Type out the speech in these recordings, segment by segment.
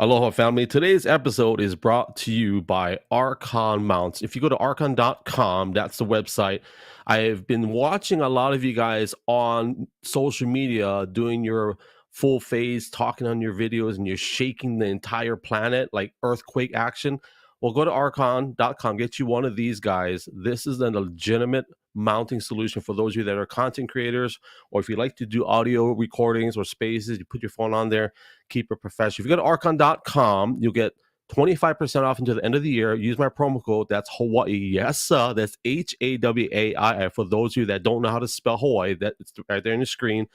Aloha family. Today's episode is brought to you by Archon Mounts. If you go to archon.com, that's the website. I have been watching a lot of you guys on social media doing your full phase, talking on your videos, and you're shaking the entire planet like earthquake action. Well, go to archon.com, get you one of these guys. This is a legitimate mounting solution for those of you that are content creators, or if you like to do audio recordings or spaces, you put your phone on there, keep it professional. If you go to archon.com, you'll get 25% off until the end of the year. Use my promo code. That's Hawaii. Yes, sir. That's Hawaii. For those of you that don't know how to spell Hawaii, that's right there on the screen.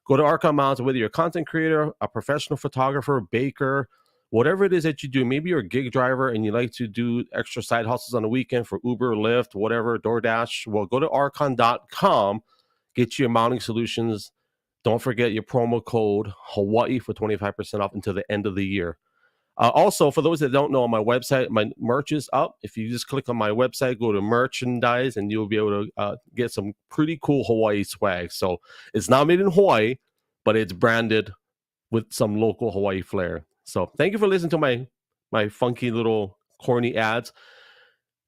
Go to Archon Mounts, whether you're a content creator, a professional photographer, baker, whatever it is that you do. Maybe you're a gig driver and you like to do extra side hustles on the weekend for Uber, Lyft, whatever, DoorDash. Well, go to archon.com, get your mounting solutions. Don't forget your promo code Hawaii for 25% off until the end of the year. Also, for those that don't know, on my website, my merch is up. If you just click on my website, go to merchandise, and you'll be able to get some pretty cool Hawaii swag. So it's not made in Hawaii, but it's branded with some local Hawaii flair. So thank you for listening to my funky little corny ads.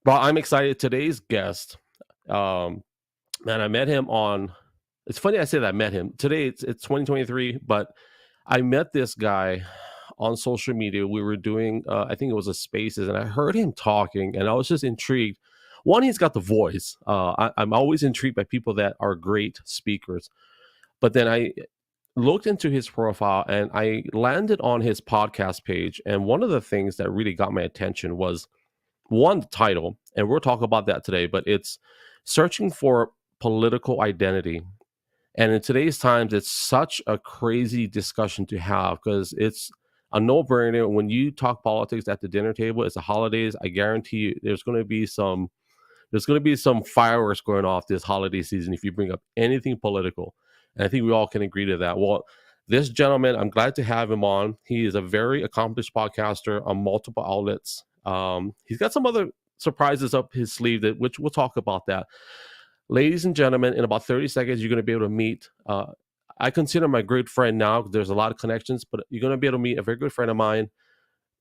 But I'm excited. Today's guest, man, I met him on. It's funny I say that I met him today. It's 2023, but I met this guy on social media. We were doing, I think it was a Spaces, and I heard him talking, and I was just intrigued. One, he's got the voice. I'm always intrigued by people that are great speakers. But then I looked into his profile, and I landed on his podcast page. And one of the things that really got my attention was, one, the title, and we'll talk about that today, but it's Searching for Political Identity. And in today's times, it's such a crazy discussion to have because it's a no-brainer. When you talk politics at the dinner table, it's the holidays. I guarantee you there's going to be some fireworks going off this holiday season if you bring up anything political. And I think we all can agree to that. Well, this gentleman, I'm glad to have him on. He is a very accomplished podcaster on multiple outlets. He's got some other surprises up his sleeve, which we'll talk about that. Ladies and gentlemen, in about 30 seconds, you're going to be able to meet, I consider my great friend now. There's a lot of connections, but you're going to be able to meet a very good friend of mine,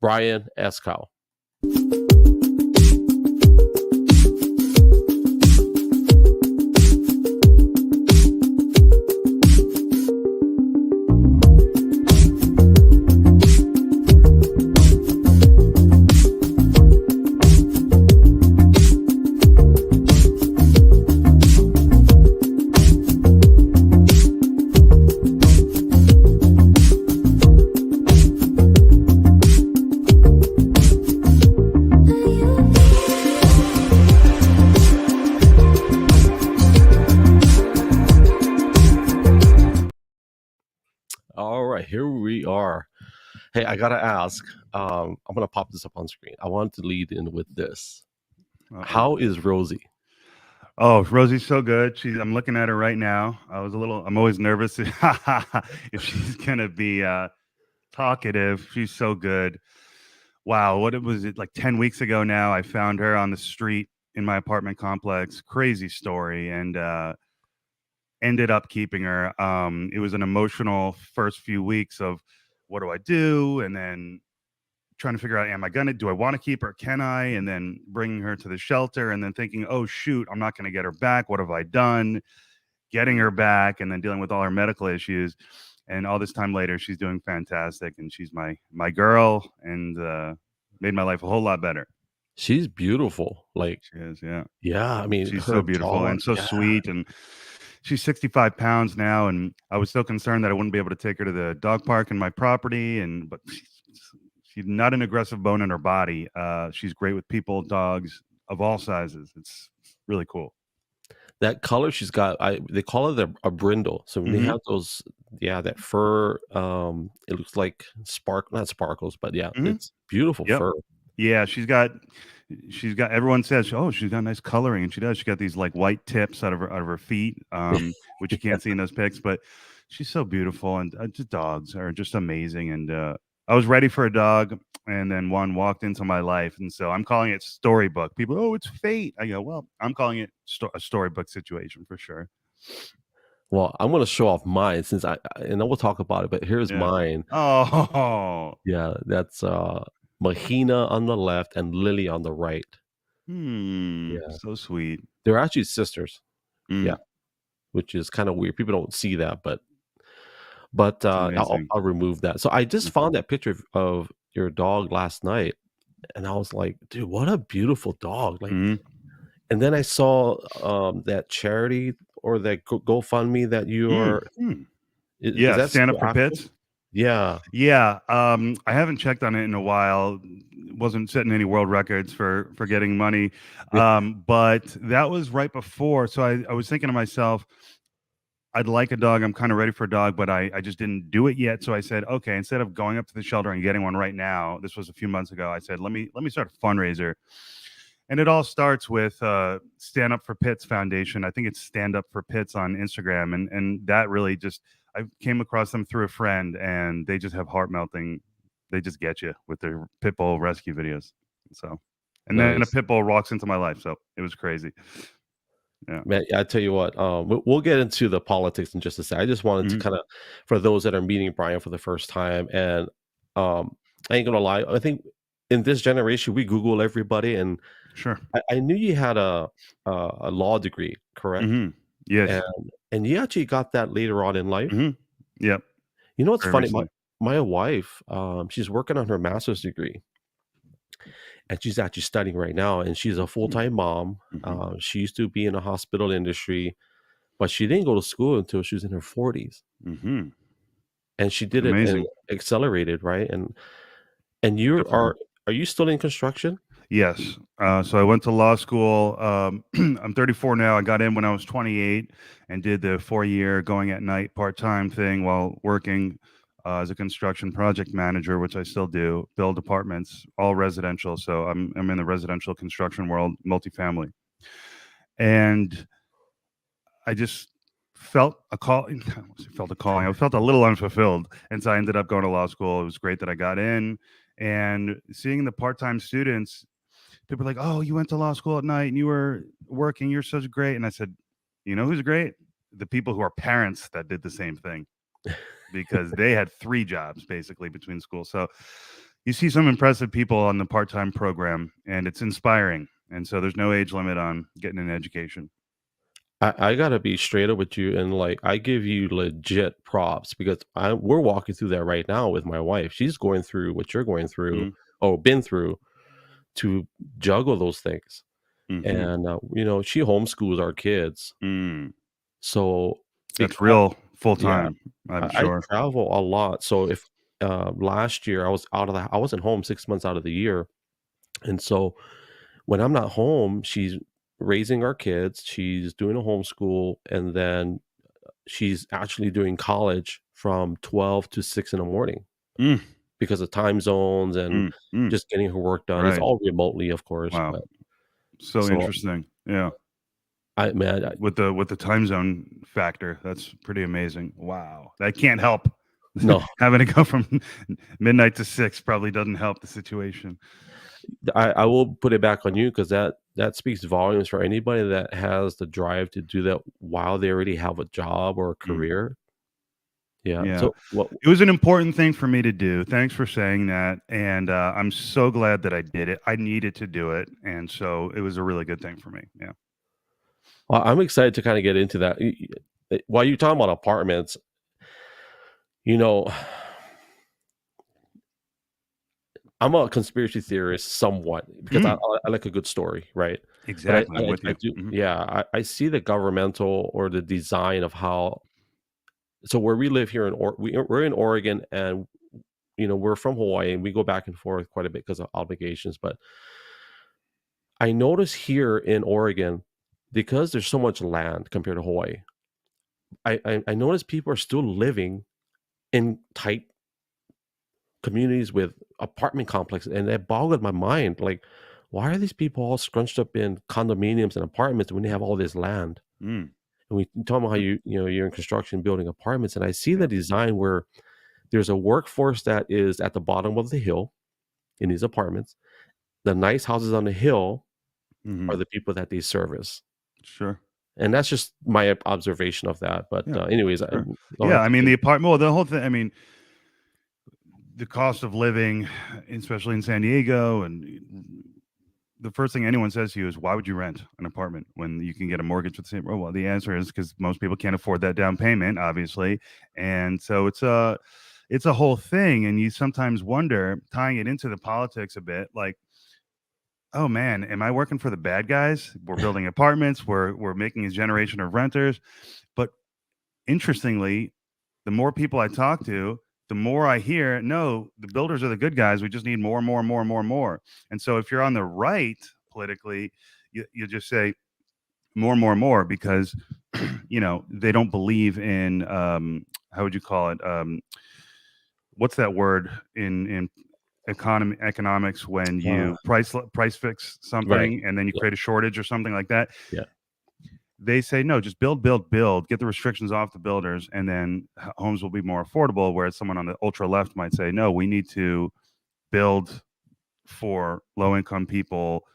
Brian Eskow. Here we are. Hey, I gotta ask. I'm gonna pop this up on screen. I want to lead in with this. How is Rosie? Oh, Rosie's so good. I'm looking at her right now. I'm always nervous if she's gonna be talkative. She's so good. Wow, what was it like 10 weeks ago now? I found her on the street in my apartment complex. Crazy story, and ended up keeping her. It was an emotional first few weeks of what do I do, and then trying to figure out, do I want to keep her? Can I? And then bringing her to the shelter, and then thinking, oh shoot, I'm not going to get her back. What have I done? Getting her back, and then dealing with all her medical issues. And all this time later, she's doing fantastic, and she's my girl, and made my life a whole lot better. She's beautiful. Like she is, yeah. Yeah, I mean, she's so beautiful and so sweet, and she's 65 pounds now, and I was so concerned that I wouldn't be able to take her to the dog park in my property, but she's not an aggressive bone in her body. She's great with people, dogs of all sizes. It's really cool. That color she's got, they call it a brindle. So when they have those, that fur, it looks like not sparkles, but it's beautiful fur. Yeah, she's got everyone says, oh, she's got nice coloring, and she does. She got these like white tips out of her feet, which you can't see in those pics, but she's so beautiful, and just dogs are just amazing. And I was ready for a dog, and then one walked into my life, and so I'm calling it storybook. People, oh, it's fate. I go, well, I'm calling it a storybook situation for sure. Well, I'm gonna show off mine since and then we'll talk about it, but here's Yeah. mine. Oh. Yeah, that's, Mahina on the left and Lily on the right. Yeah. So sweet. They're actually sisters. Yeah, Mm, which is kinda weird. People don't see that, but, it's I'll amazing. I'll remove that. So I just Mm, found that picture of your dog last night, and I was like, "Dude, what a beautiful dog." Like, mhm. and then I saw, that charity or that GoFundMe that Mm, you're hmm. is Yeah, that stand up still for active? pits. Yeah. Yeah, I haven't checked on it in a while. Wasn't setting any world records for getting money, but that was right before. So I was thinking to myself, I'd like a dog. I'm kind of ready for a dog, but I just didn't do it yet. So I said, okay, instead of going up to the shelter and getting one right now, this was a few months ago. I said, let me start a fundraiser, and it all starts with Stand Up for Pits Foundation. I think it's Stand Up for Pits on Instagram, and that really just I came across them through a friend, and they just have heart melting. They just get you with their pit bull rescue videos. So, and then a Nice. pit bull walks into my life, so it was crazy. Yeah. Man, I tell you what, we'll get into the politics in just a sec. I just wanted to Hmm. kinda for those that are meeting Brian for the first time, and, I ain't gonna lie, I think in this generation, we Google everybody, and Sure. I knew you had a law degree, correct? Hmm. Yes. And you actually got that later on in life? Hmm. Yep. You know what's Very funny? My recently. my wife, she's working on her master's degree, and she's actually studying right now, and she's a full-time mom. Mm-hmm. She used to be in the hospital industry, but she didn't go to school until she was in her 40s, Hmm. and she It's did it in amazing. accelerated, right? And you Definitely. are you still in construction? Yes. So I went to law school. I'm 34 now. I got in when I was 28 and did the 4 year going at night part time thing while working as a construction project manager, which I still do, build apartments, all residential. So I'm in the residential construction world, multifamily. And I just felt a call. Felt a calling. I felt a little unfulfilled, and so I ended up going to law school. It was great that I got in, and seeing the part-time students, people were like, "Oh, you went to law school at night and you were working. You're such great." And I said, "You know who's great? The people who are parents that did the same thing because they had 3 jobs basically between schools." So you see some impressive people on the part-time program, and it's inspiring. And so there's no age limit on getting an education. I gotta be straight up with you, and like I give you legit props because we're walking through that right now with my wife. She's going through what you're going through Mm-hmm. or been through to juggle those things. Mm-hmm. And she homeschools our kids. Mm. So That's because real full yeah, time, I'm I sure. travel a lot. So if last year I wasn't home 6 months out of the year. And so when I'm not home, she's raising our kids, she's doing a homeschool, and then she's actually doing college from 12 to 6 in the morning Mm, because of time zones and mm, mm. just getting her work done. It's Right. all remotely, of course, Wow. but So so interesting. Yeah. I man, With the time zone factor, that's pretty amazing. Wow. That can't help. no, Having to go from midnight to 6 probably doesn't help the situation. I will put it back on you because that speaks volumes for anybody that has the drive to do that while they already have a job or a Mm, career. Yeah. yeah. So what It was an important thing for me to do. Thanks for saying that. And I'm so glad that I did it. I needed to do it. And so it was a really good thing for me. Yeah. I'm excited to kind of get into that. While you're talking about apartments, you know, I'm a conspiracy theorist somewhat because Mm, I like a good story, right? But exactly. I'm with I you. do, Hmm. yeah. I see the governmental or the design of how. So where we live here we're in Oregon, and we're from Hawaii, and we go back and forth quite a bit because of obligations. But I notice here in Oregon, because there's so much land compared to Hawaii, I notice people are still living in tight communities with apartment complexes, and that boggled my mind. Like, why are these people all scrunched up in condominiums and apartments when they have all this land? Mm, And we talk about how you're in construction building apartments, and I see the yeah. design where there's a workforce that is at the bottom of the hill in these apartments. The nice houses on the hill Hmm. are the people that they service. Sure. And that's just my observation of that. But Yeah, anyways, sure. go Yeah, ahead. I mean the apartment. Well, the whole thing. I mean, the cost of living, especially in San Diego, and the first thing anyone says to you is, "Why would you rent an apartment when you can get a mortgage with the same?" Well, the answer is because most people can't afford that down payment, obviously, and so it's a whole thing. And you sometimes wonder, tying it into the politics a bit, like, oh man, am I working for the bad guys? We're building apartments, we're making a generation of renters. But interestingly, the more people I talk to, the more I hear, no, the builders are the good guys. We just need more and more and more and more and more. And so if you're on the right politically, you just say more and more and more because they don't believe in how would you call it? What's that word in economics when Uh, you price fix right. something and then you Yeah. create a shortage or something like that? Yeah. They say no, just build, get the restrictions off the builders, and then homes will be more affordable. Whereas someone on the ultra left might say, no, we need to build for low income people.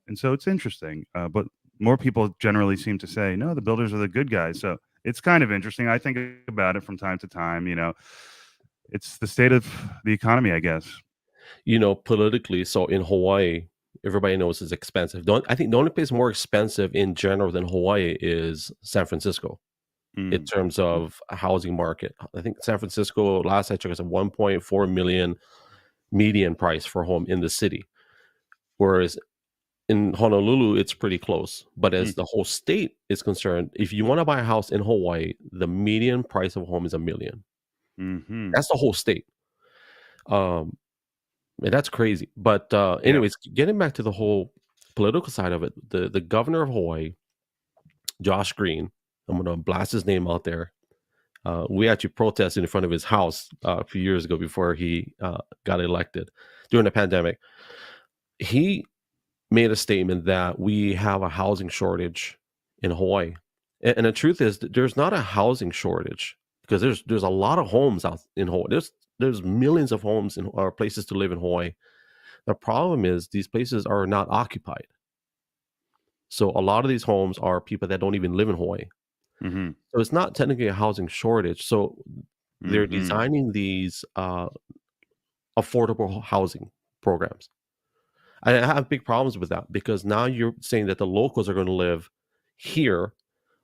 And so it's interesting, but more people generally seem to say, no, the builders are the good guys. So it's kind of interesting. I think about it from time to time. It's the state of the economy, I guess. Politically, so in Hawaii, everybody knows it's expensive. Don't I think the only place more expensive in general than Hawaii is San Francisco in Mm. terms of a housing market. I think San Francisco, last I checked, was a 1.4 million median price for a home in the city. Whereas in Honolulu, it's pretty close. But Mm. as the whole state is concerned, if you want to buy a house in Hawaii, the median price of a home is 1 million. Hmm. That's the whole state. Um, and that's crazy. But Yeah. anyways, getting back to the whole political side of it, the governor of Hawaii, Josh Green, I'm gonna blast his name out there. We actually protested in front of his house a few years ago before he got elected during the pandemic. He made a statement that we have a housing shortage in Hawaii. And the truth is that there's not a housing shortage because there's a lot of homes out in Hawaii. There's millions of homes in or places to live in Hawaii. The problem is these places are not occupied. So a lot of these homes are people that don't even live in Hawaii. Hmm. So it's not technically a housing shortage. So they're Hmm. designing these affordable housing programs. I have big problems with that because now you're saying that the locals are going to live here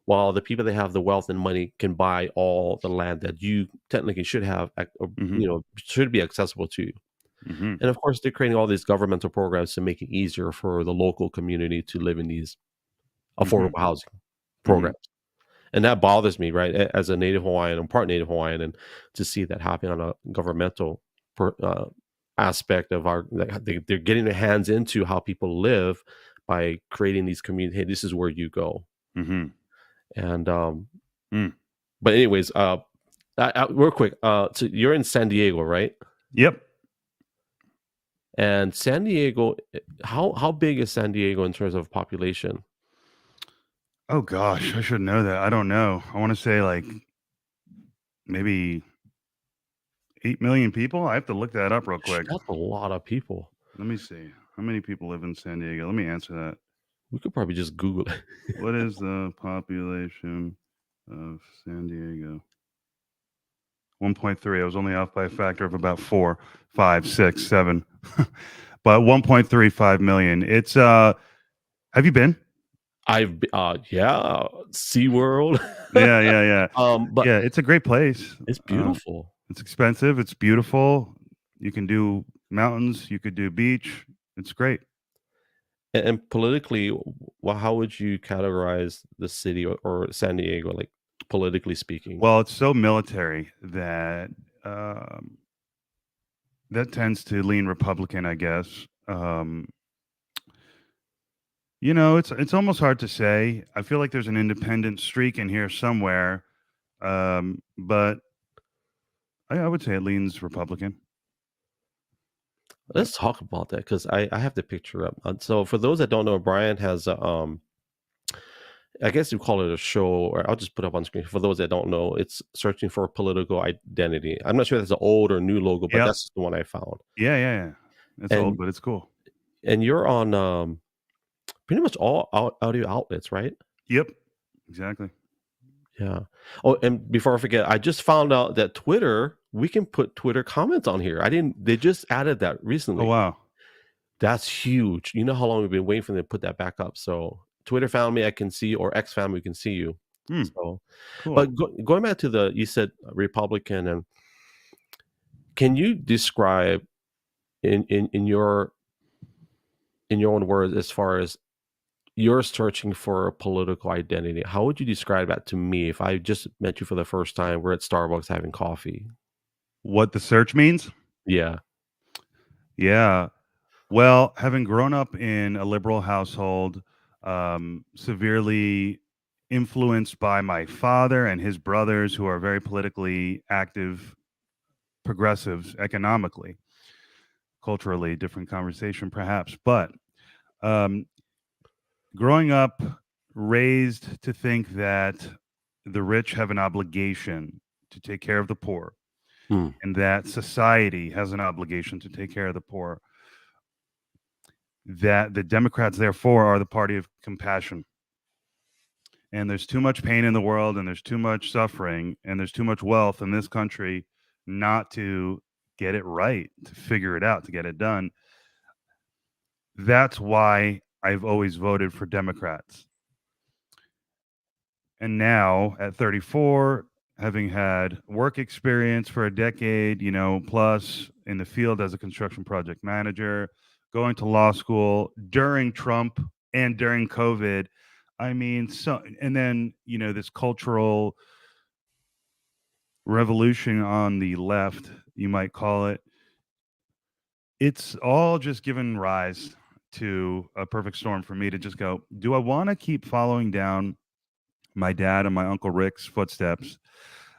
while the people that have the wealth and money can buy all the land that you technically should have, Hmm. should be accessible to you. Hmm. And of course, they're creating all these governmental programs to make it easier for the local community to live in these Hmm. affordable housing Hmm. programs. And that bothers me, right? As a native Hawaiian, I'm part native Hawaiian, and to see that happen on a governmental aspect of they're getting their hands into how people live by creating these communities. Hey, this is where you go. Hmm. And Mm. but anyways, real quick, so you're in San Diego, right? Yep. And San Diego, how big is San Diego in terms of population? Oh gosh, I should know that. I don't know. I want to say like maybe 8 million people. I have to look that up real quick. That's a lot of people. Let me see. How many people live in San Diego? Let me answer that. We could probably just Google it. What is the population of San Diego? 1.3. I was only off by a factor of about 4, 5, 6, 7. But 1.35 million. It's have you been? Yeah, SeaWorld. Yeah, yeah, yeah. But Yeah, it's a great place. it's Um, beautiful. it's expensive, it's beautiful. You can do mountains, you could do beach. It's great. And politically, well, how would you categorize the city or San Diego, like politically speaking? Well, it's so military that um, that tends to lean Republican, I guess. It's almost hard to say. I feel like there's an independent streak in here somewhere, but I would say it leans Republican. Yep. Let's talk about that because I have the picture up. So for those that don't know, Brian has I guess you call it a show, or I'll just put it up on screen. For those that don't know, it's searching for political identity. I'm not sure if that's an old or new logo, but Yep. that's the one I found. Yeah, yeah, yeah. It's old, And but it's cool. and you're on pretty much all audio outlets, right? Yep. Exactly. Yeah. Oh, and before I forget, I just found out that Twitter, we can put Twitter comments on here. I didn't They just added that Oh recently. wow. That's huge. You know how long we've been waiting for them to put that back up. So Twitter found me, I can see you, or X found me, we can see you. Hmm. So, Cool. but going back to you said Republican, and can you describe in your own words, as far as you're searching for a political identity, how would you describe that to me if I just met you for the first time? We're at Starbucks having coffee. What the search means? Yeah. Yeah. Well, having grown up in a liberal household, severely influenced by my father and his brothers, who are very politically active progressives economically, culturally, different conversation perhaps. But um, growing up, raised to think that the rich have an obligation to take care of the poor Mm. and that society has an obligation to take care of the poor, that the Democrats, therefore, are the party of compassion. And there's too much pain in the world, and there's too much suffering, and there's too much wealth in this country not to get it right, to figure it out, to get it done. That's why I've always voted for Democrats. And now at 34, having had work experience for a decade, plus in the field as a construction project manager, going to law school during Trump and during COVID. I mean, so, and then, this cultural revolution on the left, you might call it. It's all just given rise to a perfect storm for me to just go, do I want to keep following down my dad and my uncle Rick's footsteps?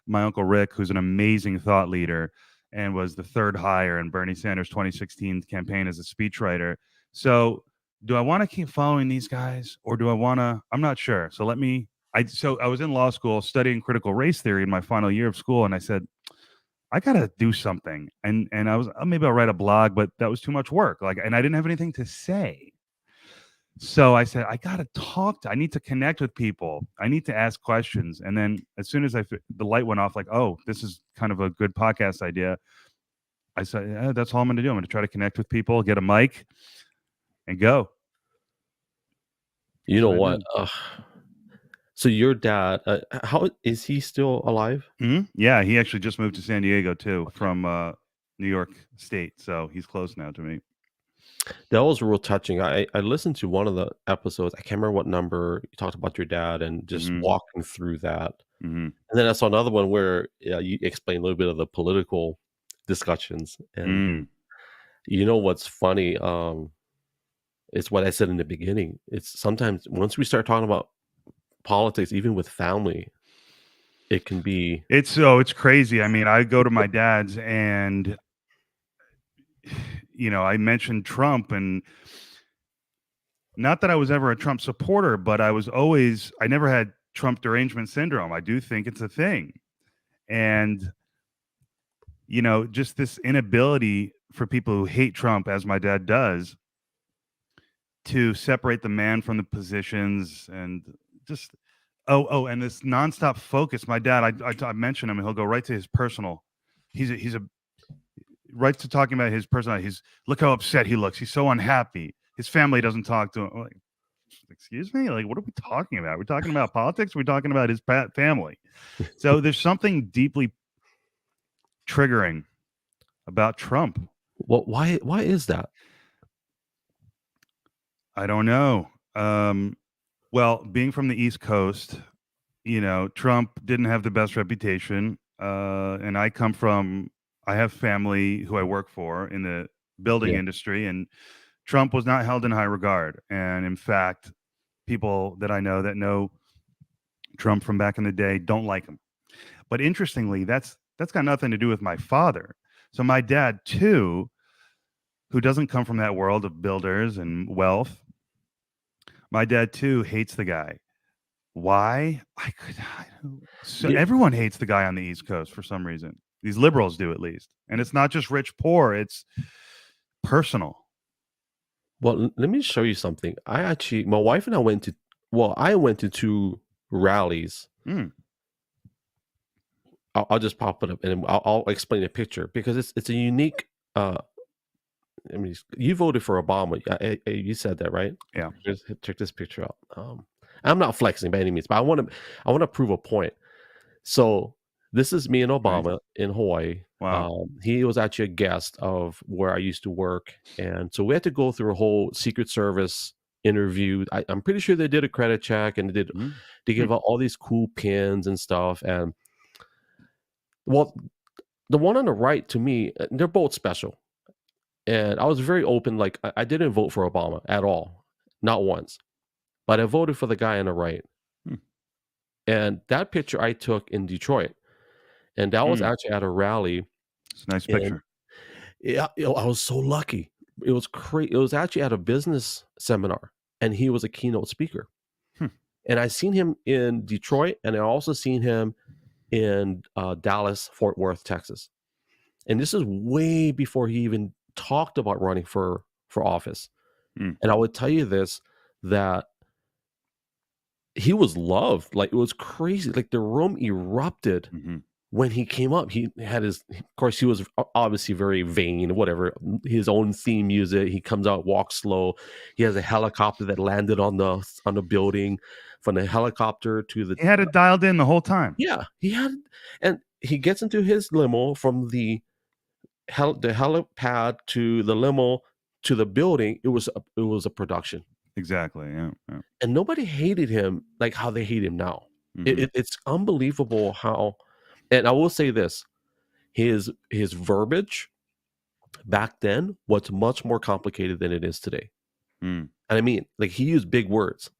My uncle Rick, who's an amazing thought leader and was the third hire in Bernie Sanders' 2016 campaign as a speechwriter. So, do I want to keep following these guys, or do I want to? I'm not sure. So I was in law school studying critical race theory in my final year of school, and I said, I gotta do something. And I was, maybe I'll write a blog, but that was too much work. And I didn't have anything to say. So I said, I need to connect with people. I need to ask questions. And then as soon as the light went off, like, oh, this is kind of a good podcast idea. I said, yeah, that's all I'm going to do. I'm going to try to connect with people, get a mic, and go. You That's know what I what? did. So your dad, how is he still alive? Yeah, he actually just moved to San Diego too Okay. from New York State. So he's close now to me. That was real touching. I listened to one of the episodes. I can't remember what number you talked about your dad and just hmm walking through that. hmm And then I saw another one where you explained a little bit of the political discussions. And Mm. you know what's funny? It's what I said in the beginning. It's sometimes once we start talking about politics, even with family, it can be. It's crazy. I mean, I go to my dad's and I mentioned Trump, and not that I was ever a Trump supporter, but I never had Trump derangement syndrome. I do think it's a thing. And, just this inability for people who hate Trump, as my dad does, to separate the man from the positions and just, and this nonstop focus. My dad, I mention him, and he'll go right to his personal. He's a right to talking about his personality. Look how upset he looks. He's so unhappy. His family doesn't talk to him. Like, excuse me? Like, what are we talking about? We're talking about politics. We're talking about his family. So there's something deeply triggering about Trump. Why is that? I don't know. Well, being from the East Coast, Trump didn't have the best reputation. And I have family who I work for in the building Yeah. industry, and Trump was not held in high regard. And in fact, people that I know that know Trump from back in the day don't like him. But interestingly, that's got nothing to do with my father. So my dad too, who doesn't come from that world of builders and wealth, my dad too hates the guy. Why? So Yeah. everyone hates the guy on the East Coast for some reason. These liberals do, at least. And it's not just rich poor, it's personal. Well, let me show you something. My wife and I went to, well, I went to two. rallies. Mm. I'll just pop it up and I'll explain the picture because it's a unique. I mean, you voted for Obama. You said that, right? Yeah. Just check this picture out. I'm not flexing by any means, but I want to prove a point. So this is me and Right. Obama in Hawaii. Wow. He was actually a guest of where I used to work, and so we had to go through a whole Secret Service interview. I'm pretty sure they did a credit check and Mm. they gave out all these cool pins and stuff. And well, the one on the right to me, they're both special. And I was very open. Like I didn't vote for Obama at all, not once, but I voted for the guy on the right. Hmm. And that picture I took in Detroit, and that was Mm. actually at a rally. It's a nice And picture. yeah, I was so lucky. It was crazy. It was actually at a business seminar, and he was a keynote speaker. Hmm. And I seen him in Detroit, and I also seen him in Dallas, Fort Worth, Texas. And this is way before he even talked about running for office. Mm. And I would tell you this, that he was loved. Like, it was crazy. Like, the room erupted Mhm. when he came up. He had his, of course, he was obviously very vain, whatever, his own theme music. He comes out, walks slow. He has a helicopter that landed on the building. From the helicopter to the, He had it dialed in the whole time. yeah, he had, and he gets into his limo from the helipad to the limo to the building. It was a production. Exactly. Yeah. Yeah. And nobody hated him like how they hate him now. Mhm. It's unbelievable how. And I will say this: his verbiage back then was much more complicated than it is today. Mm. And I mean, like, he used big words.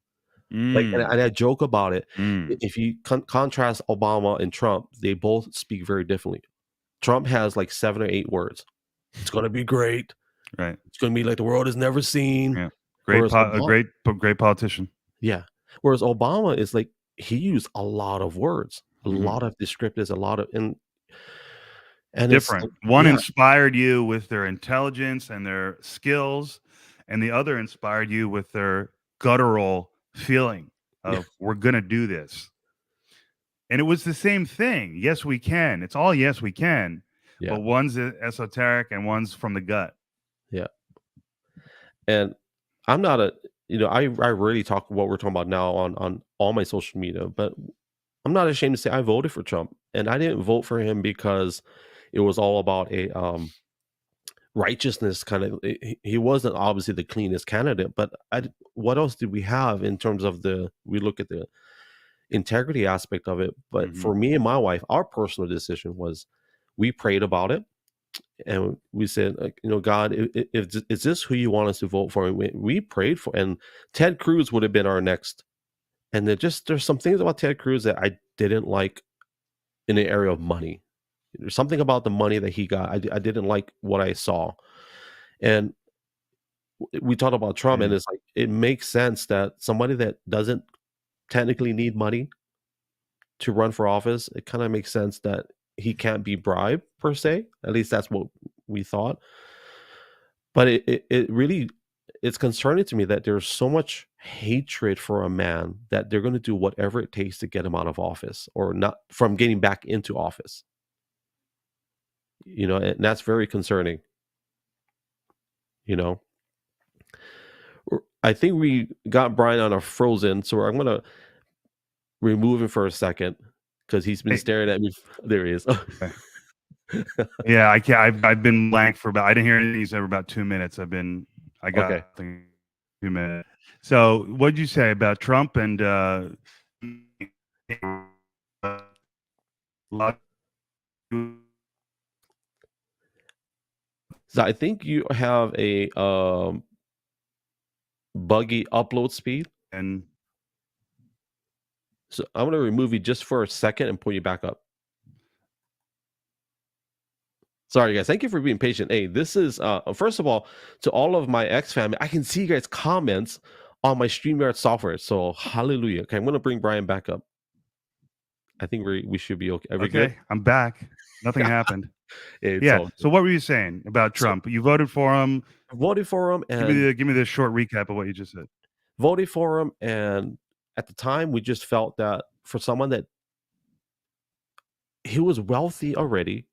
Like, and Mm. I joke about it. Mm. If you contrast Obama and Trump, they both speak very differently. Trump has like 7 or 8 words. It's going to be great. Right. It's going to be like the world has never seen. Yeah. Whereas A Obama, great politician. yeah. Whereas Obama is like, he used a lot of words, a Mhm. lot of descriptors, a lot of, and it's Different. like, One yeah, inspired you with their intelligence and their skills, and the other inspired you with their guttural feeling yeah, of we're gonna do this. And it was the same thing. Yes, we can. It's all yes, we can. yeah, But one's esoteric and one's from the gut. yeah. And I'm not a, I rarely talk what we're talking about now on all my social media, but I'm not ashamed to say I voted for Trump, and I didn't vote for him because it was all about a righteousness kind of. He wasn't obviously the cleanest candidate, but what else did we have in terms of we look at the integrity aspect of it. But Mhm. for me and my wife, our personal decision was, we prayed about it, and we said, like, God, if is this who you want us to vote for? And we prayed for, and Ted Cruz would have been our next. And there's some things about Ted Cruz that I didn't like in the area of money. There's something about the money that he got. I didn't like what I saw. And we talked about Trump, and Yeah. it's like, it makes sense that somebody that doesn't technically need money to run for office, it kind of makes sense that he can't be bribed per se. At least that's what we thought. But it really, it's concerning to me that there's so much hatred for a man that they're going to do whatever it takes to get him out of office, or not from getting back into office. And that's very concerning. You know, I think we got Brian on a frozen, so I'm gonna remove him for a second because he's been Hey, staring at me. There he is. okay. Yeah, I can't. I've been blank for about. I didn't hear anything. He said about 2 minutes. I Okay. got 2 minutes. So, what did you say about Trump and lot- So I think you have a buggy upload speed. and So I'm gonna remove you just for a second and pull you back up. Sorry, guys. Thank you for being patient. Hey, this is first of all, to all of my ex family, I can see you guys' comments on my StreamYard software. So hallelujah. Okay, I'm gonna bring Brian back up. I think we should be okay. Are we good? okay, I'm back. Nothing happened. It's Yeah. all So, good. what were you saying about So Trump? You voted for him. I voted for him, Give me the short recap of what you just said. voted for him, and at the time, we just felt that for someone that he was wealthy already,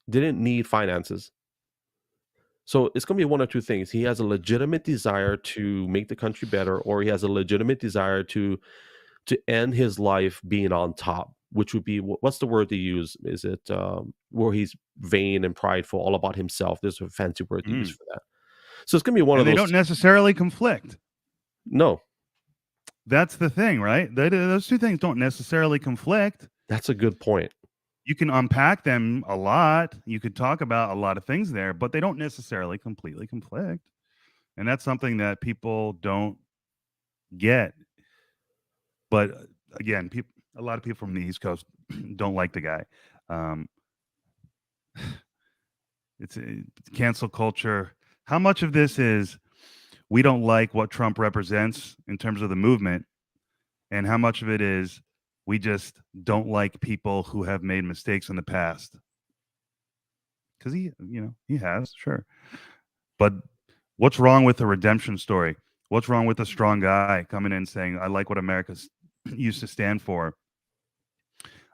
didn't need finances. So it's gonna be one or two things. He has a legitimate desire to make the country better, or he has a legitimate desire to end his life being on top, which would be what's the word they use? Is it where he's vain and prideful, all about himself? There's a fancy word they use Mm. for that. So it's gonna be one of And they those. don't necessarily conflict. No, That's the thing, right? Those two things don't necessarily conflict. that's a good point. You can unpack them a lot. You could talk about a lot of things there, but they don't necessarily completely conflict. And that's something that people don't get. But again, a lot of people from the East Coast don't like the guy. Um, it's cancel culture. How much of this is we don't like what Trump represents in terms of the movement, and how much of it is we just don't like people who have made mistakes in the past? Because he has, sure. But what's wrong with the redemption story? What's wrong with a strong guy coming in saying, I like what America used to stand for?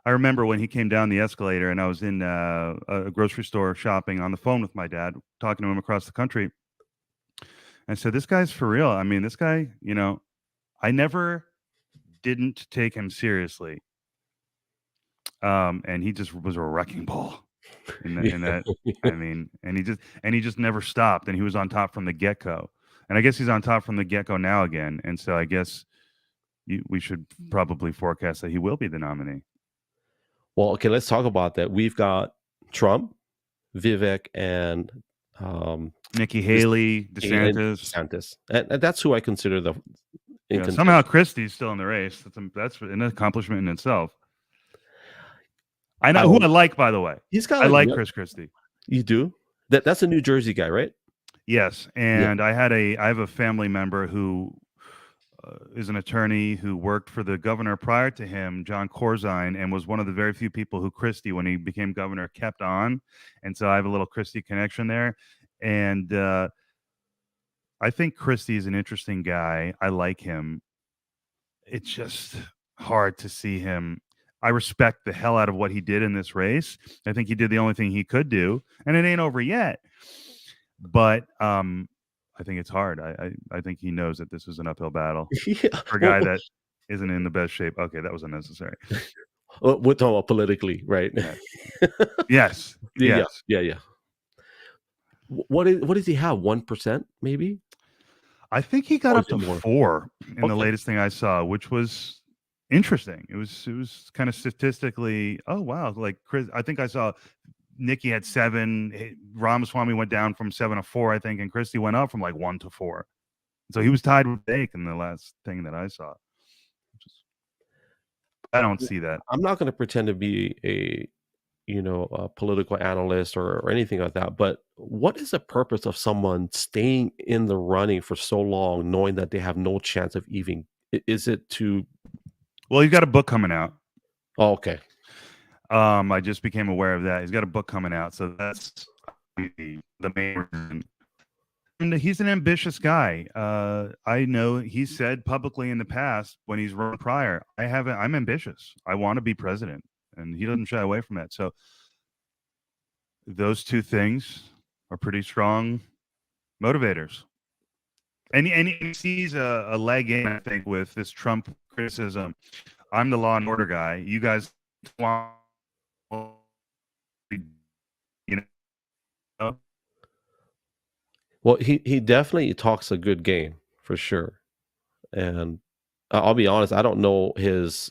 I remember when he came down the escalator and I was in a grocery store shopping on the phone with my dad, talking to him across the country. I said, this guy's for real. I mean, this guy, I never didn't take him seriously. And he just was a wrecking ball in that. I mean, and he just never stopped, and he was on top from the get-go. And I guess he's on top from the get-go now again. And so I guess we should probably forecast that he will be the nominee. Well, okay, let's talk about that. We've got Trump, Vivek, and Nikki Haley, and DeSantis. DeSantis. And that's who I consider the Somehow Christie's still in the race. That's an accomplishment in itself. I know who I like, by the way. I like Chris Christie. You do? That's a New Jersey guy, right? Yes, and I have a family member who is an attorney who worked for the governor prior to him, John Corzine, and was one of the very few people who Christie, when he became governor, kept on. And so I have a little Christie connection there. And I think Christie is an interesting guy. I like him. It's just hard to see him. I respect the hell out of what he did in this race. I think he did the only thing he could do, and it ain't over yet. But I think it's hard. I think he knows that this is an uphill battle for a guy that isn't in the best shape. Okay, that was unnecessary. We're talking about politically, right? Yes. Yeah. What does he have? 1%, maybe? I think he got up to 4 in the latest thing I saw, which was interesting. It was kind of statistically, oh wow, like Chris. I think I saw Nikki had 7. Ramaswamy went down from 7 to 4, I think, and Christie went up from like 1 to 4. So he was tied with Dake in the last thing that I saw. I don't see that. I'm not going to pretend to be a political analyst or anything like that. But what is the purpose of someone staying in the running for so long, knowing that they have no chance of even? Is it to? Well, he's got a book coming out. Oh, okay. I just became aware of that. He's got a book coming out, so that's the main reason. And he's an ambitious guy. I know he said publicly in the past when he's run prior, I'm ambitious. I want to be president, and he doesn't shy away from that. So those two things are pretty strong motivators. And he sees a leg in, I think, with this Trump criticism. I'm the law and order guy. You guys want, Well, he definitely talks a good game for sure, and I'll be honest. I don't know his.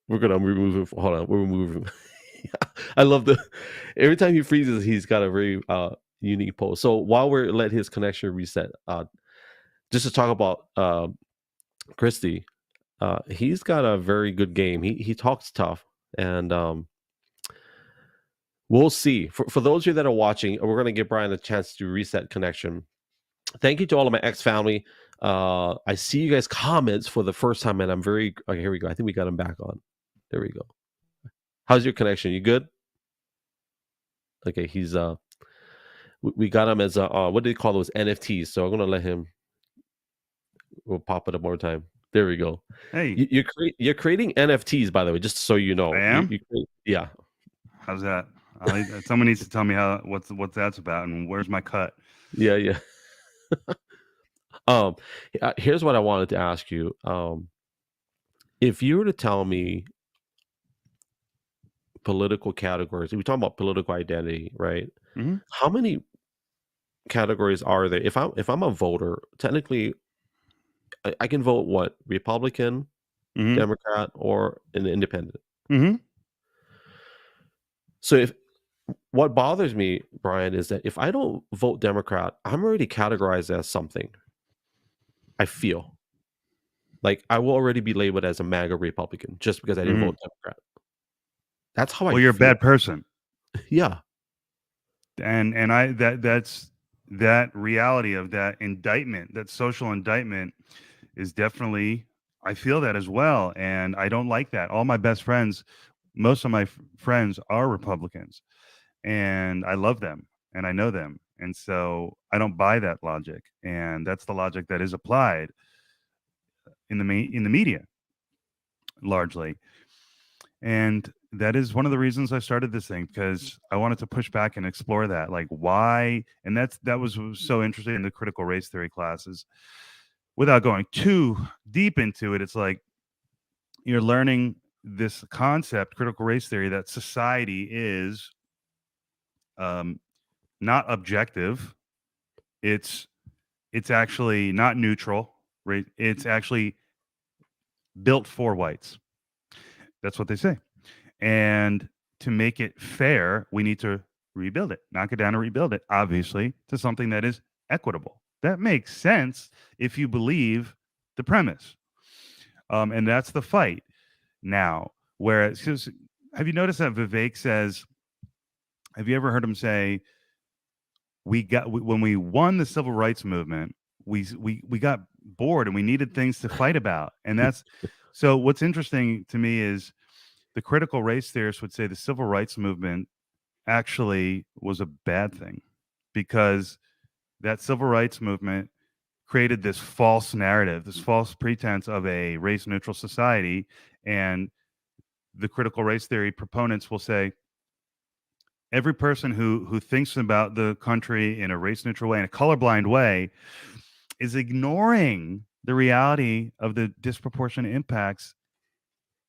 We're gonna remove him. Hold on, we're removing him. I love every time he freezes, he's got a very unique pose. So while we're let his connection reset, just to talk about Christie, he's got a very good game. He talks tough, and we'll see. For those of you that are watching, we're going to give Brian a chance to reset connection. Thank you to all of my ex-family. I see you guys' comments for the first time, and I'm very. Okay, here we go. I think we got him back on. There we go. How's your connection? You good? Okay, he's we got him as what do they call those NFTs? So I'm gonna let him. We'll pop it up more time. There we go. Hey, You're creating NFTs, by the way, just so you I know. am. Yeah. How's that? Someone needs to tell me how what that's about and where's my cut. Yeah, yeah. Um, Here's what I wanted to ask you. If you were to tell me political categories, we talk about political identity, right? Hmm. How many categories are there? If I'm a voter, technically, I can vote what? Republican, Hmm. Democrat, or an independent. Hmm. So if what bothers me, Brian, is that if I don't vote Democrat, I'm already categorized as something. I feel like I will already be labeled as a MAGA Republican just because I didn't Hmm. vote Democrat. That's how I Well, you're a feel. bad person, Yeah. and I that's that reality of that indictment, that social indictment, is definitely. I feel that as well, and I don't like that. All my best friends, most of my friends are Republicans, and I love them and I know them. And so I don't buy that logic. And that's the logic that is applied in the media largely. And that is one of the reasons I started this thing, because I wanted to push back and explore that, like why. And that was so interesting in the critical race theory classes. Without going too deep into it, it's like you're learning this concept, critical race theory, that society is um, not objective. It's it's actually not neutral, right? It's actually built for whites. That's what they say. And to make it fair, we need to rebuild it, knock it down and rebuild it, obviously, to something that is equitable. That makes sense if you believe the premise. And that's the fight now. Whereas, 'cause have you noticed that Vivek says, have you ever heard him say, when we won the civil rights movement, we got bored and we needed things to fight about. And that's so what's interesting to me is the critical race theorists would say the civil rights movement actually was a bad thing, because that civil rights movement created this false narrative, this false pretense of a race neutral society. And the critical race theory proponents will say every person who thinks about the country in a race neutral way, in a colorblind way, is ignoring the reality of the disproportionate impacts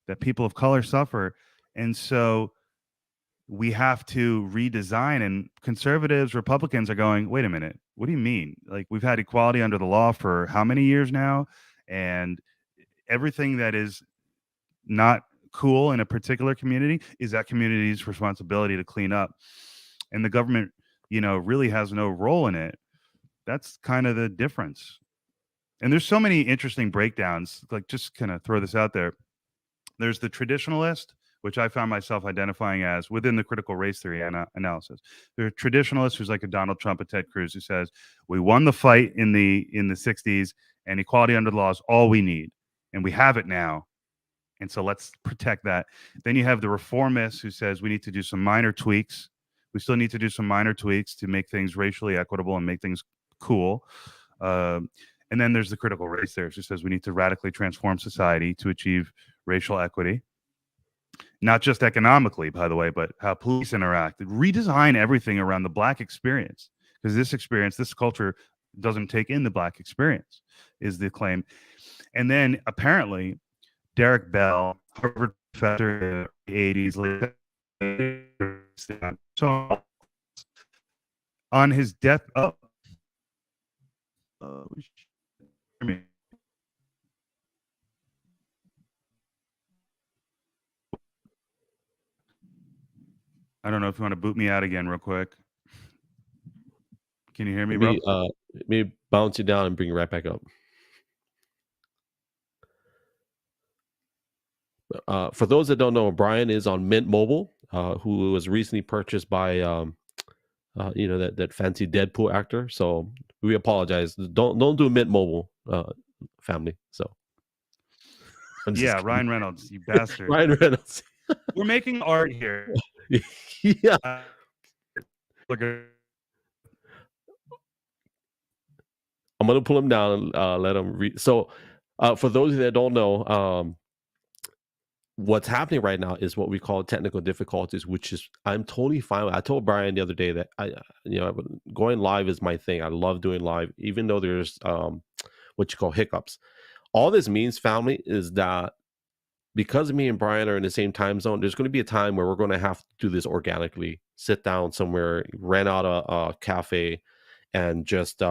that people of color suffer. And so we have to redesign, and conservatives, Republicans are going, wait a minute, what do you mean? Like, we've had equality under the law for how many years now? And everything that is not cool in a particular community is that community's responsibility to clean up. And the government, really has no role in it. That's kind of the difference. And there's so many interesting breakdowns. Like, just kind of throw this out there. There's the traditionalist, which I found myself identifying as within the critical race theory analysis. There's a traditionalist who's like a Donald Trump, a Ted Cruz, who says we won the fight in the '60s, and equality under the law is all we need, and we have it now. And so let's protect that. Then you have the reformist who says we need to do some minor tweaks. We still need to do some minor tweaks to make things racially equitable and make things cool. And then there's the critical race theorist who says we need to radically transform society to achieve racial equity, not just economically, by the way, but how police interact, redesign everything around the Black experience, because this culture doesn't take in the Black experience, is the claim. And then apparently Derek Bell, Harvard professor in the 80s, so on his death. I don't know if you want to boot me out again real quick. Can you hear me, bro? Let me bounce you down and bring you right back up. For those that don't know, Brian is on Mint Mobile, who was recently purchased by that fancy Deadpool actor. So we apologize. Don't do Mint Mobile, family. So I'm just Yeah, kidding. Ryan Reynolds, you bastard. Ryan Reynolds. We're making art here. Yeah. I'm gonna pull him down and let him read. So For those of you that don't know, what's happening right now is what we call technical difficulties, which is I'm totally fine with. I told Brian the other day that going live is my thing. I love doing live, even though there's what you call hiccups. All this means, family, is that because me and Brian are in the same time zone, there's going to be a time where we're going to have to do this organically. Sit down somewhere, rent out a cafe, and just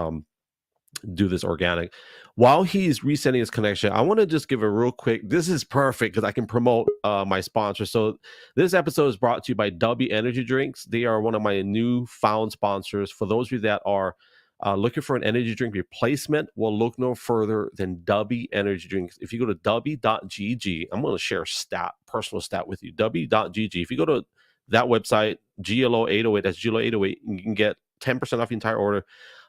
do this organic. While he's resetting his connection, I want to just give a real quick. This is perfect because I can promote my sponsor. So this episode is brought to you by W Energy Drinks. They are one of my new found sponsors. For those of you that are looking for an energy drink replacement, will look no further than W Energy Drinks. If you go to w.gg, I'm going to share a personal stat with you. W.gg. If you go to that website, GLO 808, that's GLO 808, you can get 10% off the entire order.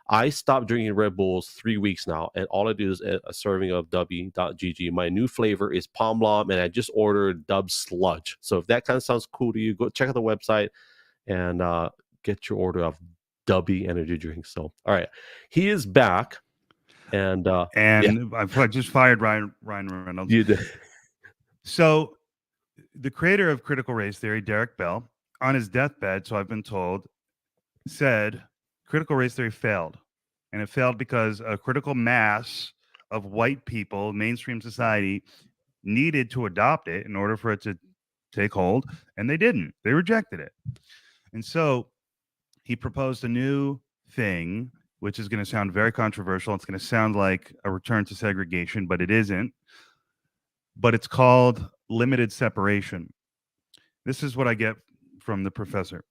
I stopped drinking Red Bulls 3 weeks now, and all I do is a serving of W.gg. My new flavor is Palm Lom, and I just ordered Dub Sludge. So if that kind of sounds cool to you, go check out the website and get your order of W Energy Drinks. So, all right, he is back, and yeah, I just fired Ryan Reynolds. you did. So the creator of critical race theory, Derek Bell, on his deathbed, so I've been told, said critical race theory failed. And it failed because a critical mass of white people, mainstream society, needed to adopt it in order for it to take hold. And they didn't. They rejected it. And so he proposed a new thing, which is going to sound very controversial. It's going to sound like a return to segregation, but it isn't. But it's called limited separation. This is what I get from the professor.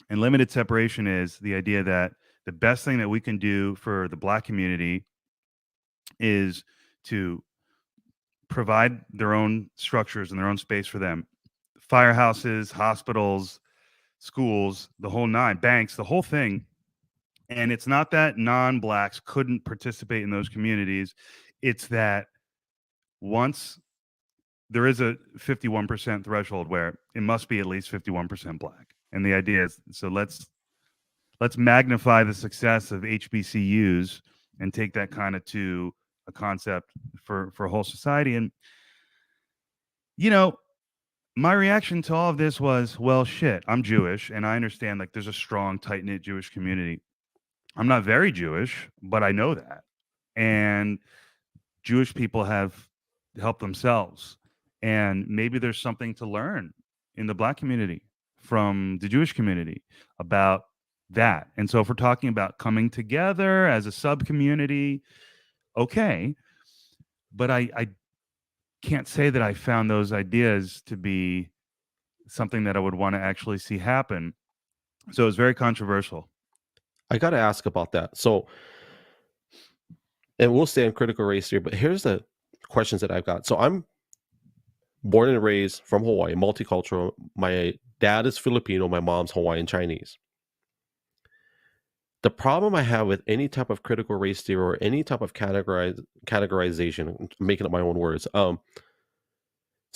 And limited separation is the idea that the best thing that we can do for the Black community is to provide their own structures and their own space for them. Firehouses, hospitals, schools, the whole nine, banks, the whole thing. And it's not that non-Blacks couldn't participate in those communities. It's that once there is a 51% threshold where it must be at least 51% Black. And the idea is, so let's magnify the success of HBCUs and take that kind of to a concept for whole society. And, my reaction to all of this was, well, shit, I'm Jewish, and I understand like there's a strong, tight-knit Jewish community. I'm not very Jewish, but I know that. And Jewish people have helped themselves. And maybe there's something to learn in the Black community from the Jewish community about that. And so if we're talking about coming together as a sub-community, okay. But I can't say that I found those ideas to be something that I would want to actually see happen. So it's very controversial. I got to ask about that. So, and we'll stay on critical race here, but here's the questions that I've got. So I'm born and raised from Hawaii, multicultural. My dad is Filipino, my mom's Hawaiian Chinese. The problem I have with any type of critical race theory or any type of categorization, I'm making up my own words. So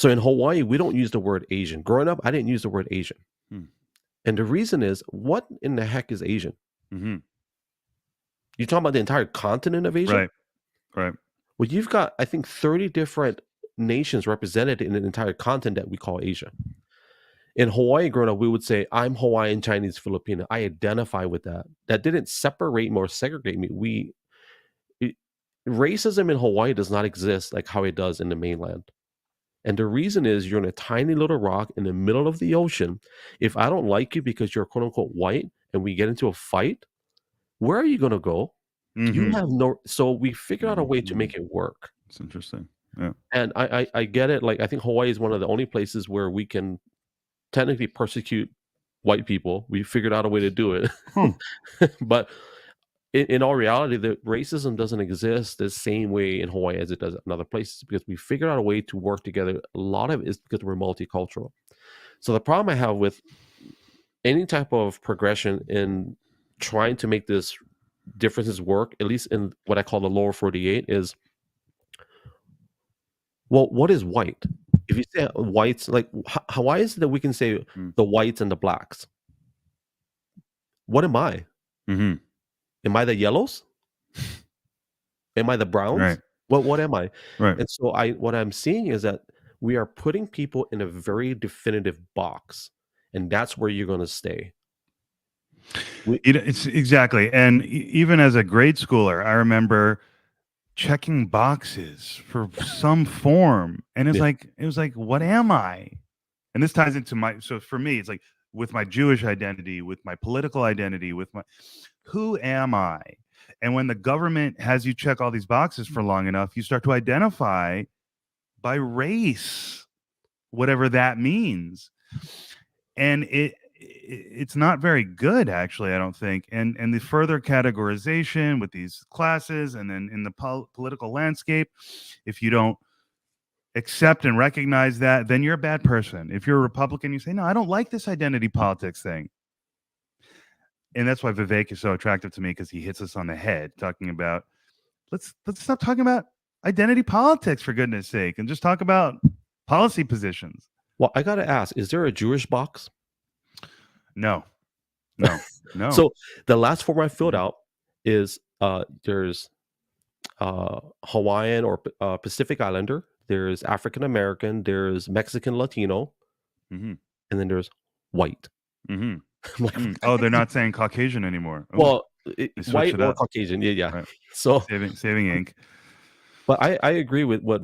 in Hawaii, we don't use the word Asian. Growing up, I didn't use the word Asian. And the reason is, what in the heck is Asian? Mm-hmm. You talking about the entire continent of Asia? Right. Well, you've got, I think, 30 different nations represented in an entire continent that we call Asia. In Hawaii, growing up, we would say, I'm Hawaiian, Chinese, Filipino. I identify with that. That didn't separate me or segregate me. Racism in Hawaii does not exist like how it does in the mainland. And the reason is you're in a tiny little rock in the middle of the ocean. If I don't like you because you're quote unquote white and we get into a fight, where are you going to go? Mm-hmm. You have no. So we figured out a way to make it work. It's interesting. Yeah. And I get it. Like, I think Hawaii is one of the only places where we can technically persecute white people. We figured out a way to do it. But in all reality, the racism doesn't exist the same way in Hawaii as it does in other places, because we figured out a way to work together. A lot of it is because we're multicultural. So the problem I have with any type of progression in trying to make this differences work, at least in what I call the lower 48, is, well, what is white? If you say whites, like, why is it that we can say the whites and the blacks? What am I? Mm-hmm. Am I the yellows? Am I the browns? Right. What am I? Right. And so what I'm seeing is that we are putting people in a very definitive box, and that's where you're gonna stay. We It's exactly. And even as a grade schooler, I remember checking boxes for some form, and Yeah, it was like, what am I? And this ties into my, so for me, it's like with my Jewish identity, with my political identity, with my, who am I? And when the government has you check all these boxes for long enough, you start to identify by race, whatever that means. And it's not very good, actually, I don't think. And the further categorization with these classes, and then in the political landscape, if you don't accept and recognize that, then you're a bad person. If you're a Republican, you say, no, I don't like this identity politics thing. And that's why Vivek is so attractive to me, because he hits us on the head talking about, let's stop talking about identity politics, for goodness sake, and just talk about policy positions. well, I gotta ask, is there a Jewish box? No, no, no. So, the last form I filled out is, there's, Hawaiian or Pacific Islander, there's African American, there's Mexican Latino, Mm-hmm. and then there's white. Mm-hmm. I'm like, Mm. Oh, they're not saying Caucasian anymore. Oh, well, they switched white it or up. Caucasian, yeah, yeah. Right. So, Saving ink. but I agree with what,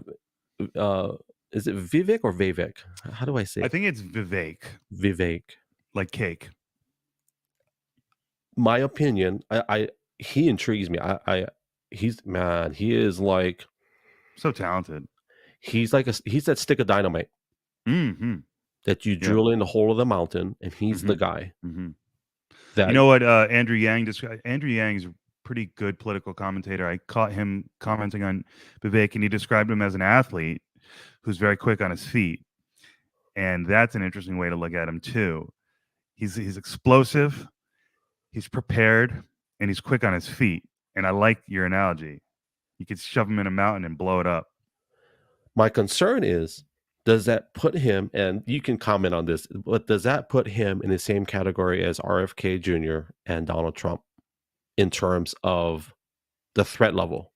is it Vivek or Vivek? How do I say I it? think it's Vivek, Vivek. like cake. My opinion, he intrigues me. He's man, he is like So talented. he's that stick of dynamite Mm-hmm. that you Yeah. drill in the hole of the mountain, and he's the guy Mm-hmm. that You know what Andrew Yang described? Andrew Yang is a pretty good political commentator. I caught him commenting on Vivek, and he described him as an athlete who's very quick on his feet. And that's an interesting way to look at him too. He's explosive, he's prepared, and he's quick on his feet. And I like your analogy. You could shove him in a mountain and blow it up. my concern is, does that put him, and you can comment on this, but does that put him in the same category as RFK Jr. and Donald Trump in terms of the threat level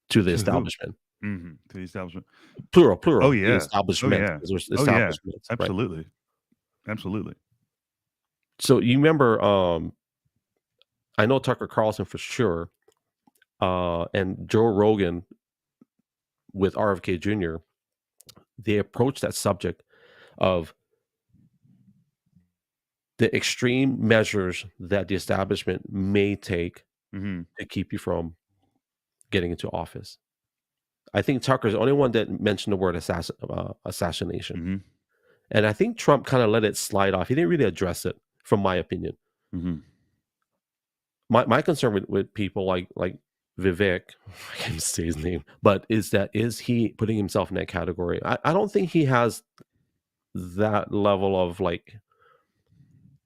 to the To who? establishment? Mm-hmm. To the establishment. Plural, Oh the yeah. establishment. Oh yeah. There's Oh yeah. establishments, right? Absolutely. Absolutely. So you remember, I know Tucker Carlson for sure, and Joe Rogan with RFK Jr., they approached that subject of the extreme measures that the establishment may take Mm-hmm. to keep you from getting into office. I think Tucker's the only one that mentioned the word assassination. Mm-hmm. And I think Trump kind of let it slide off. He didn't really address it, from my opinion. Mm-hmm. My concern with people like Vivek, I can't say his name, but is he putting himself in that category? I don't think he has that level of like.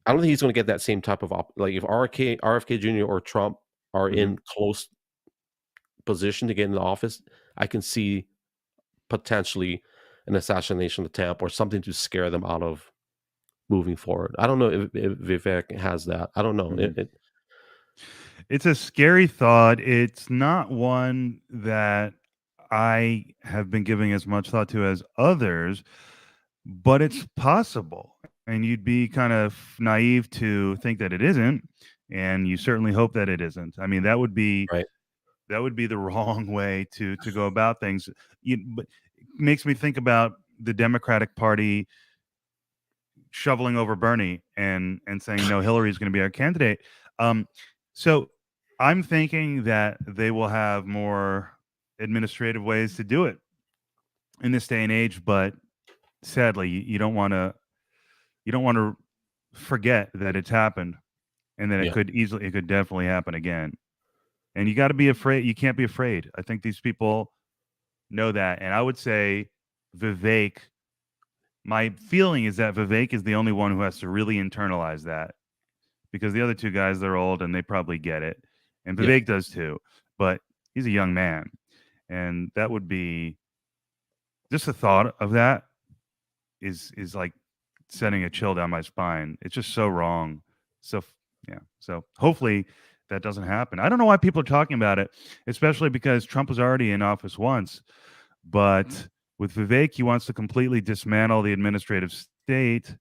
I don't think he's going to get that same type of like if RFK Jr. or Trump are in close position to get in the office. I can see potentially an assassination attempt or something to scare them out of moving forward. I don't know if Vivek has that. I don't know. Mm-hmm. It's a scary thought. It's not one that I have been giving as much thought to as others, but it's possible. And you'd be kind of naive to think that it isn't, and you certainly hope that it isn't. I mean, that would be Right. the wrong way to go about things. But it makes me think about the Democratic Party shoveling over Bernie and saying no, Hillary's going to be our candidate. So I'm thinking that they will have more administrative ways to do it in this day and age, but sadly, you don't want to forget that it's happened, and that Yeah. it could definitely happen again. And you got to be afraid. You can't be afraid. I think these people know that, and I would say Vivek. My feeling is that Vivek is the only one who has to really internalize that, because the other two guys, they're old and they probably get it. And Yeah. Vivek does too, but he's a young man. And that would be just the thought of that is like sending a chill down my spine. It's just so wrong. So Yeah. So hopefully that doesn't happen. I don't know why people are talking about it, especially because Trump was already in office once. But with Vivek, he wants to completely dismantle the administrative state,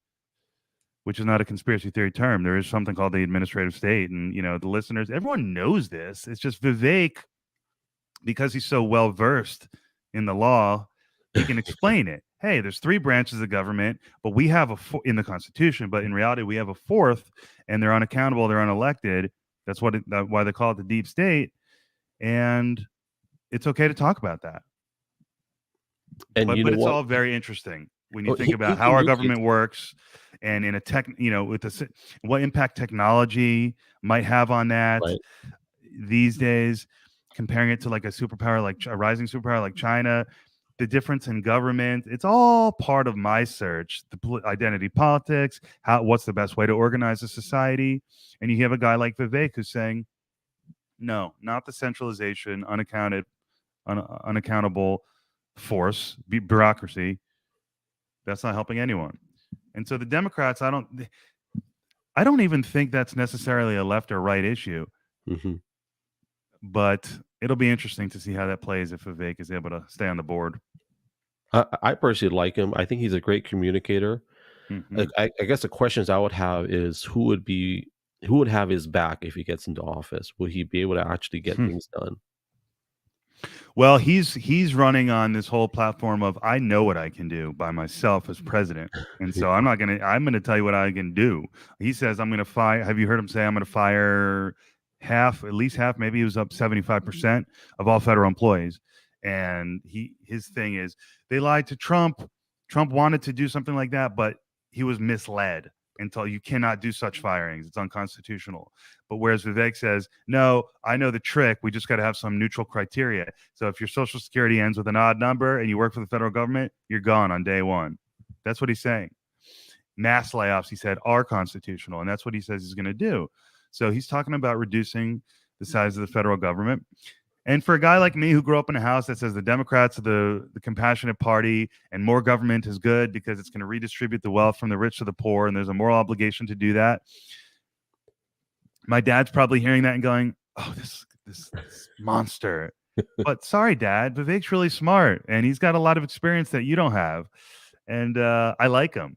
which is not a conspiracy theory term. There is something called the administrative state. And, the listeners, everyone knows this. It's just Vivek, because he's so well versed in the law, he can explain it. Hey, there's three branches of government, but we have in the Constitution, but in reality, we have a fourth, and they're unaccountable, they're unelected. That's why they call it the deep state. And it's okay to talk about that. And you But know it's what? all very interesting when you Oh, think he about how our communicates. government works, and in a tech, with what impact technology might have on that Right. these days, comparing it to like a superpower, like a rising superpower like China, the difference in government. It's all part of my search. The identity politics, what's the best way to organize a society, and you have a guy like Vivek who's saying, no, not the centralization, unaccountable force, bureaucracy. That's not helping anyone. And so the Democrats, I don't even think that's necessarily a left or right issue, Hmm. but it'll be interesting to see how that plays if Vivek is able to stay on the board. I personally like him. I think he's a great communicator. Hmm. I guess the questions I would have is who would have his back if he gets into office? Will he be able to actually get things done? Well, he's running on this whole platform of I know what I can do by myself as president. And so I'm going to tell you what I can do. He says I'm going to fire. Have you heard him say I'm going to fire at least half, maybe he was up 75% of all federal employees. And his thing is they lied to Trump. Trump wanted to do something like that, but he was misled until you cannot do such firings. It's unconstitutional. But whereas Vivek says, no, I know the trick. We just got to have some neutral criteria. So if your social security ends with an odd number and you work for the federal government, you're gone on day one. That's what he's saying. Mass layoffs, he said, are constitutional. And that's what he says he's going to do. So he's talking about reducing the size of the federal government. And for a guy like me who grew up in a house that says the Democrats are the compassionate party and more government is good because it's going to redistribute the wealth from the rich to the poor, and there's a moral obligation to do that. My dad's probably hearing that and going, oh, this monster. But sorry, Dad, Vivek's really smart, and he's got a lot of experience that you don't have. And I like him.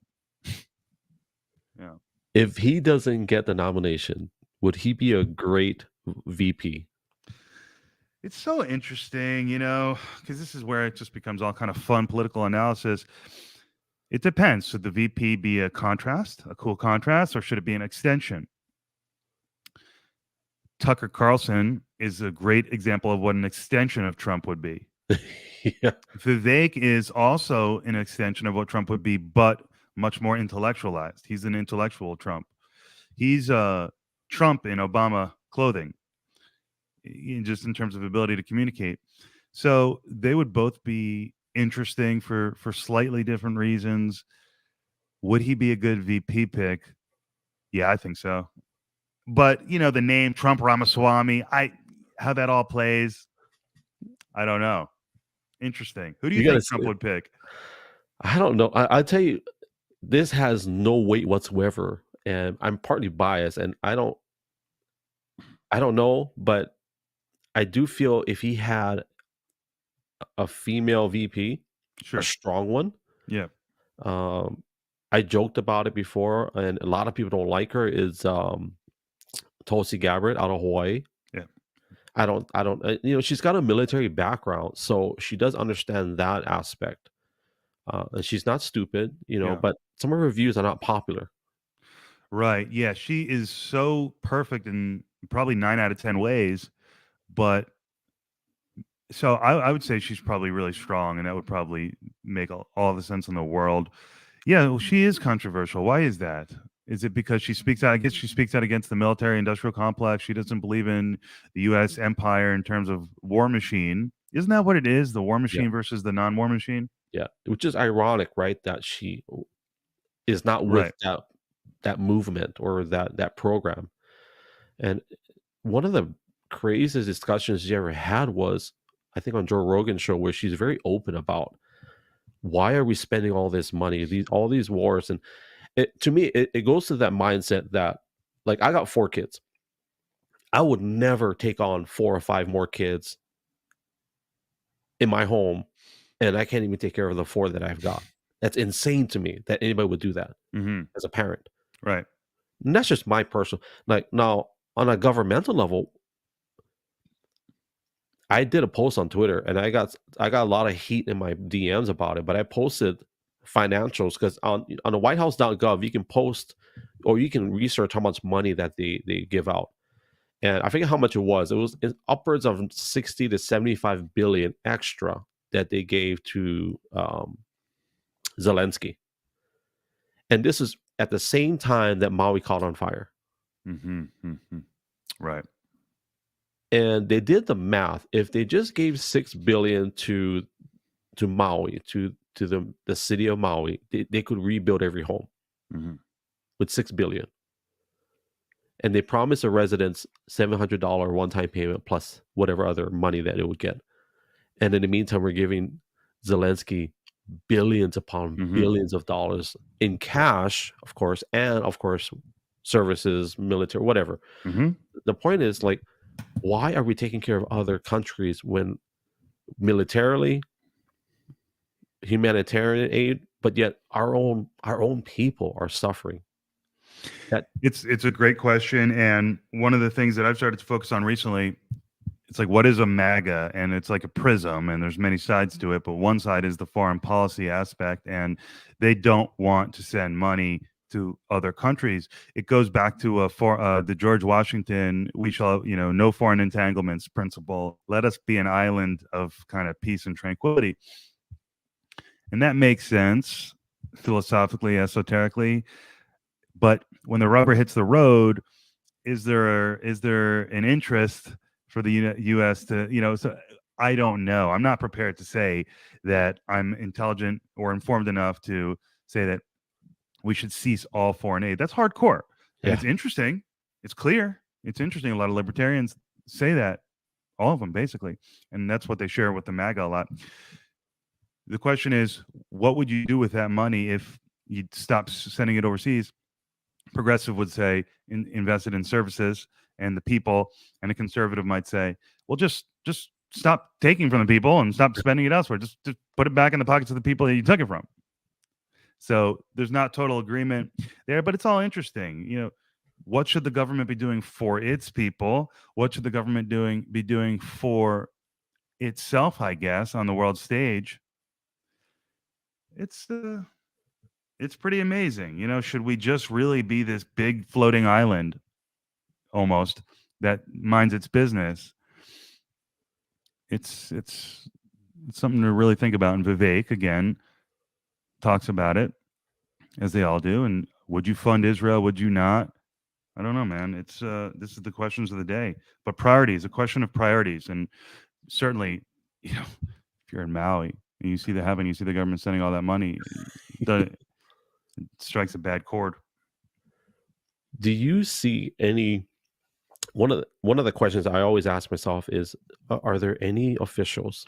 Yeah. If he doesn't get the nomination, would he be a great VP? It's so interesting, because this is where it just becomes all kind of fun political analysis. It depends. Should the VP be a cool contrast, or should it be an extension? Tucker Carlson is a great example of what an extension of Trump would be. Yeah. Vivek is also an extension of what Trump would be, but much more intellectualized. He's an intellectual Trump. He's Trump in Obama clothing, just in terms of ability to communicate. So they would both be interesting for slightly different reasons. Would he be a good VP pick? Yeah, I think so. But the name Trump Ramaswamy, how that all plays, I don't know. Interesting. Who do you think Trump would pick? I don't know. I'll tell you, this has no weight whatsoever, and I'm partly biased, and I don't know, but I do feel if he had a female VP, Sure. a strong one. Yeah. I joked about it before, and a lot of people don't like her. Is Tulsi Gabbard out of Hawaii? Yeah. I don't. She's got a military background, so she does understand that aspect. And she's not stupid, Yeah. but some of her views are not popular. Right. Yeah. She is so perfect in probably 9 out of 10 ways. But so I would say she's probably really strong, and that would probably make all the sense in the world. Yeah. Well, she is controversial. Why is that? Is it because she speaks out? I guess she speaks out against the military industrial complex. She doesn't believe in the U.S. empire in terms of war machine. Isn't that what it is? The war machine versus the non-war machine? Yeah. Which is ironic, right? That she is not with that movement or that program. And one of the craziest discussions she ever had was, I think, on Joe Rogan's show, where she's very open about why are we spending all this money, all these wars. And to me, it goes to that mindset that Like, I got 4 kids. I would never take on 4 or 5 more kids in my home, and I can't even take care of the 4 that I've got. That's insane to me that anybody would do that Mm-hmm. as a parent. Right. And that's just my personal, like, now on a governmental level, I did a post on Twitter and I got a lot of heat in my DMs about it, but I posted financials because on the whitehouse.gov you can post or you can research how much money that they give out. And I forget how much it was. It was upwards of 60 to 75 billion extra that they gave to Zelensky. And this is at the same time that Maui caught on fire. Mm-hmm. Mm-hmm. Right. And they did the math. If they just gave 6 billion to Maui, to the city of Maui, they could rebuild every home Mm-hmm. with 6 billion. And they promised the residents $700 one-time payment plus whatever other money that it would get. And in the meantime, we're giving Zelensky billions upon Mm-hmm. billions of dollars in cash, of course, and of course, services, military, whatever. Mm-hmm. The point is, like, why are we taking care of other countries when militarily, humanitarian aid, but yet our own people are suffering? That It's a great question, and one of the things that I've started to focus on recently, it's like, what is a MAGA? And it's like a prism, and there's many sides to it. But one side is the foreign policy aspect, and they don't want to send money to other countries. It goes back to the George Washington, we shall, no foreign entanglements principle. Let us be an island of kind of peace and tranquility. And that makes sense philosophically, esoterically. But when the rubber hits the road, is there an interest for the U.S. to, so I don't know. I'm not prepared to say that I'm intelligent or informed enough to say that we should cease all foreign aid. That's hardcore. And yeah. it's interesting. It's clear. It's interesting. A lot of libertarians say that, all of them basically. And that's what they share with the MAGA a lot. The question is, what would you do with that money if you stop sending it overseas? Progressive would say invest it in services and the people, and a conservative might say, well, just stop taking from the people and stop spending it elsewhere. Just put it back in the pockets of the people that you took it from. So there's not total agreement there, but it's all interesting. What should the government be doing for its people? What should the government be doing for itself, I guess, on the world stage? It's pretty amazing. Should we just really be this big floating island almost that minds its business? It's something to really think about. And Vivek again talks about it, as they all do. And would you fund Israel? Would you not? I don't know, man. It's this is the questions of the day. But priorities, a question of priorities. And certainly, if you're in Maui and you see you see the government sending all that money, it strikes a bad chord. Do you see any one of the questions I always ask myself is, are there any officials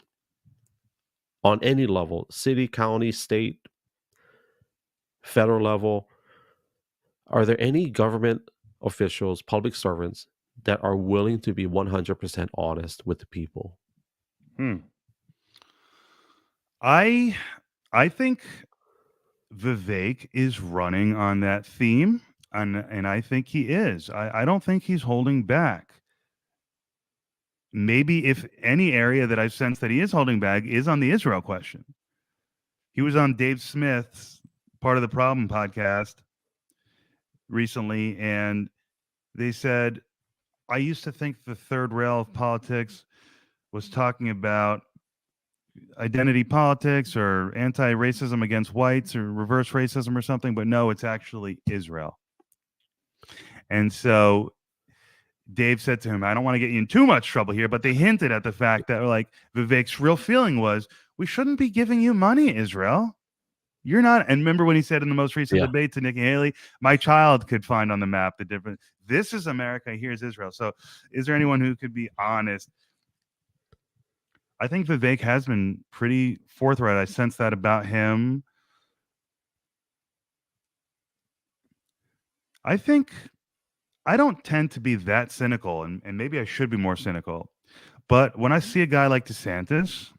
on any level, city, county, state, federal level, are there any government officials, public servants that are willing to be 100% honest with the people? Hmm. I think Vivek is running on that theme, and I think he is. I don't think he's holding back. Maybe if any area that I've sensed that he is holding back is on the Israel question. He was on Dave Smith's Part of the Problem podcast recently, and they said, I used to think the third rail of politics was talking about identity politics or anti-racism against whites or reverse racism or something, but no, it's actually Israel. And so Dave said to him, I don't want to get you in too much trouble here, but they hinted at the fact that, like, Vivek's real feeling was, we shouldn't be giving you money, Israel. You're not. And remember when he said in the most recent Yeah. debate to Nikki Haley, my child could find on the map the difference. This is America. Here's Israel. So is there anyone who could be honest? I think Vivek has been pretty forthright. I sense that about him. I think I don't tend to be that cynical, and maybe I should be more cynical. But when I see a guy like DeSantis,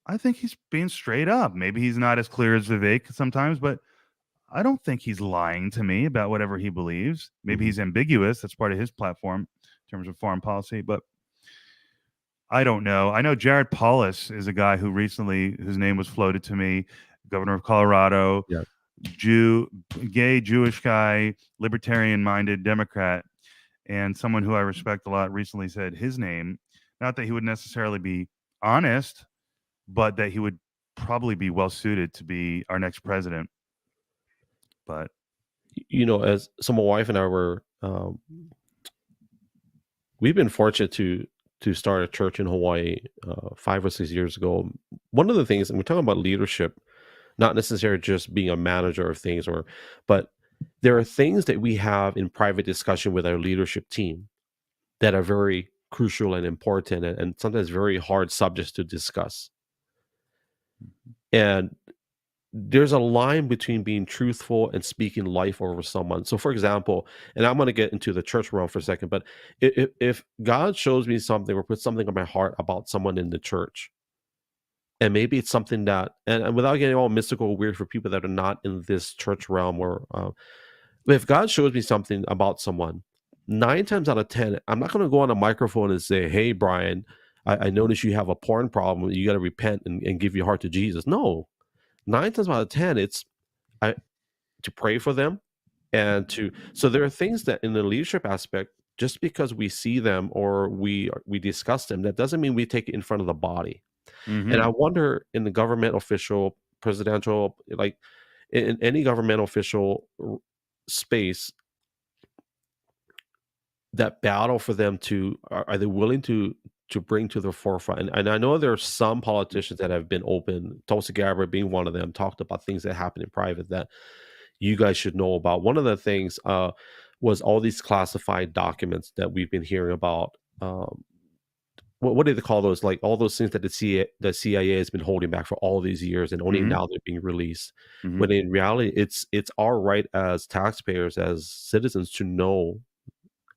I think he's being straight up. Maybe he's not as clear as Vivek sometimes, but I don't think he's lying to me about whatever he believes. Maybe Mhm. he's ambiguous. That's part of his platform in terms of foreign policy, but I don't know. I know Jared Paulus is a guy who recently, whose name was floated to me, governor of Colorado, Yeah. Jew, gay Jewish guy, libertarian-minded Democrat, and someone who I respect a lot recently said his name. Not that he would necessarily be honest, but that he would probably be well suited to be our next president. But As so my wife and I were, we've been fortunate to start a church in Hawaii 5 or 6 years ago. One of the things, and we're talking about leadership, not necessarily just being a manager of things, but there are things that we have in private discussion with our leadership team that are very crucial and important, and sometimes very hard subjects to discuss. And there's a line between being truthful and speaking life over someone. So, for example, and I'm going to get into the church realm for a second, but if God shows me something or puts something on my heart about someone in the church, and maybe it's something that, and without getting all mystical or weird for people that are not in this church realm, or if God shows me something about someone, 9 times out of 10, I'm not going to go on a microphone and say, "Hey, Brian, I notice you have a porn problem. You got to repent and give your heart to Jesus." No, 9 times out of 10, it's I, to pray for them, and to so there are things that in the leadership aspect, just because we see them or we discuss them, that doesn't mean we take it in front of the body. And I mm-hmm, wonder, in the government official, presidential, like in any government official space, that battle for them to are they willing to bring to the forefront? And I know there are some politicians that have been open, Tulsi Gabbard being one of them, talked about things that happen in private that you guys should know about. One of the things was all these classified documents that we've been hearing about. What do they call those? Like all those things that the CIA has been holding back for all these years, and only mm-hmm, now they're being released. mm-hmm, When in reality, it's our right as taxpayers, as citizens, to know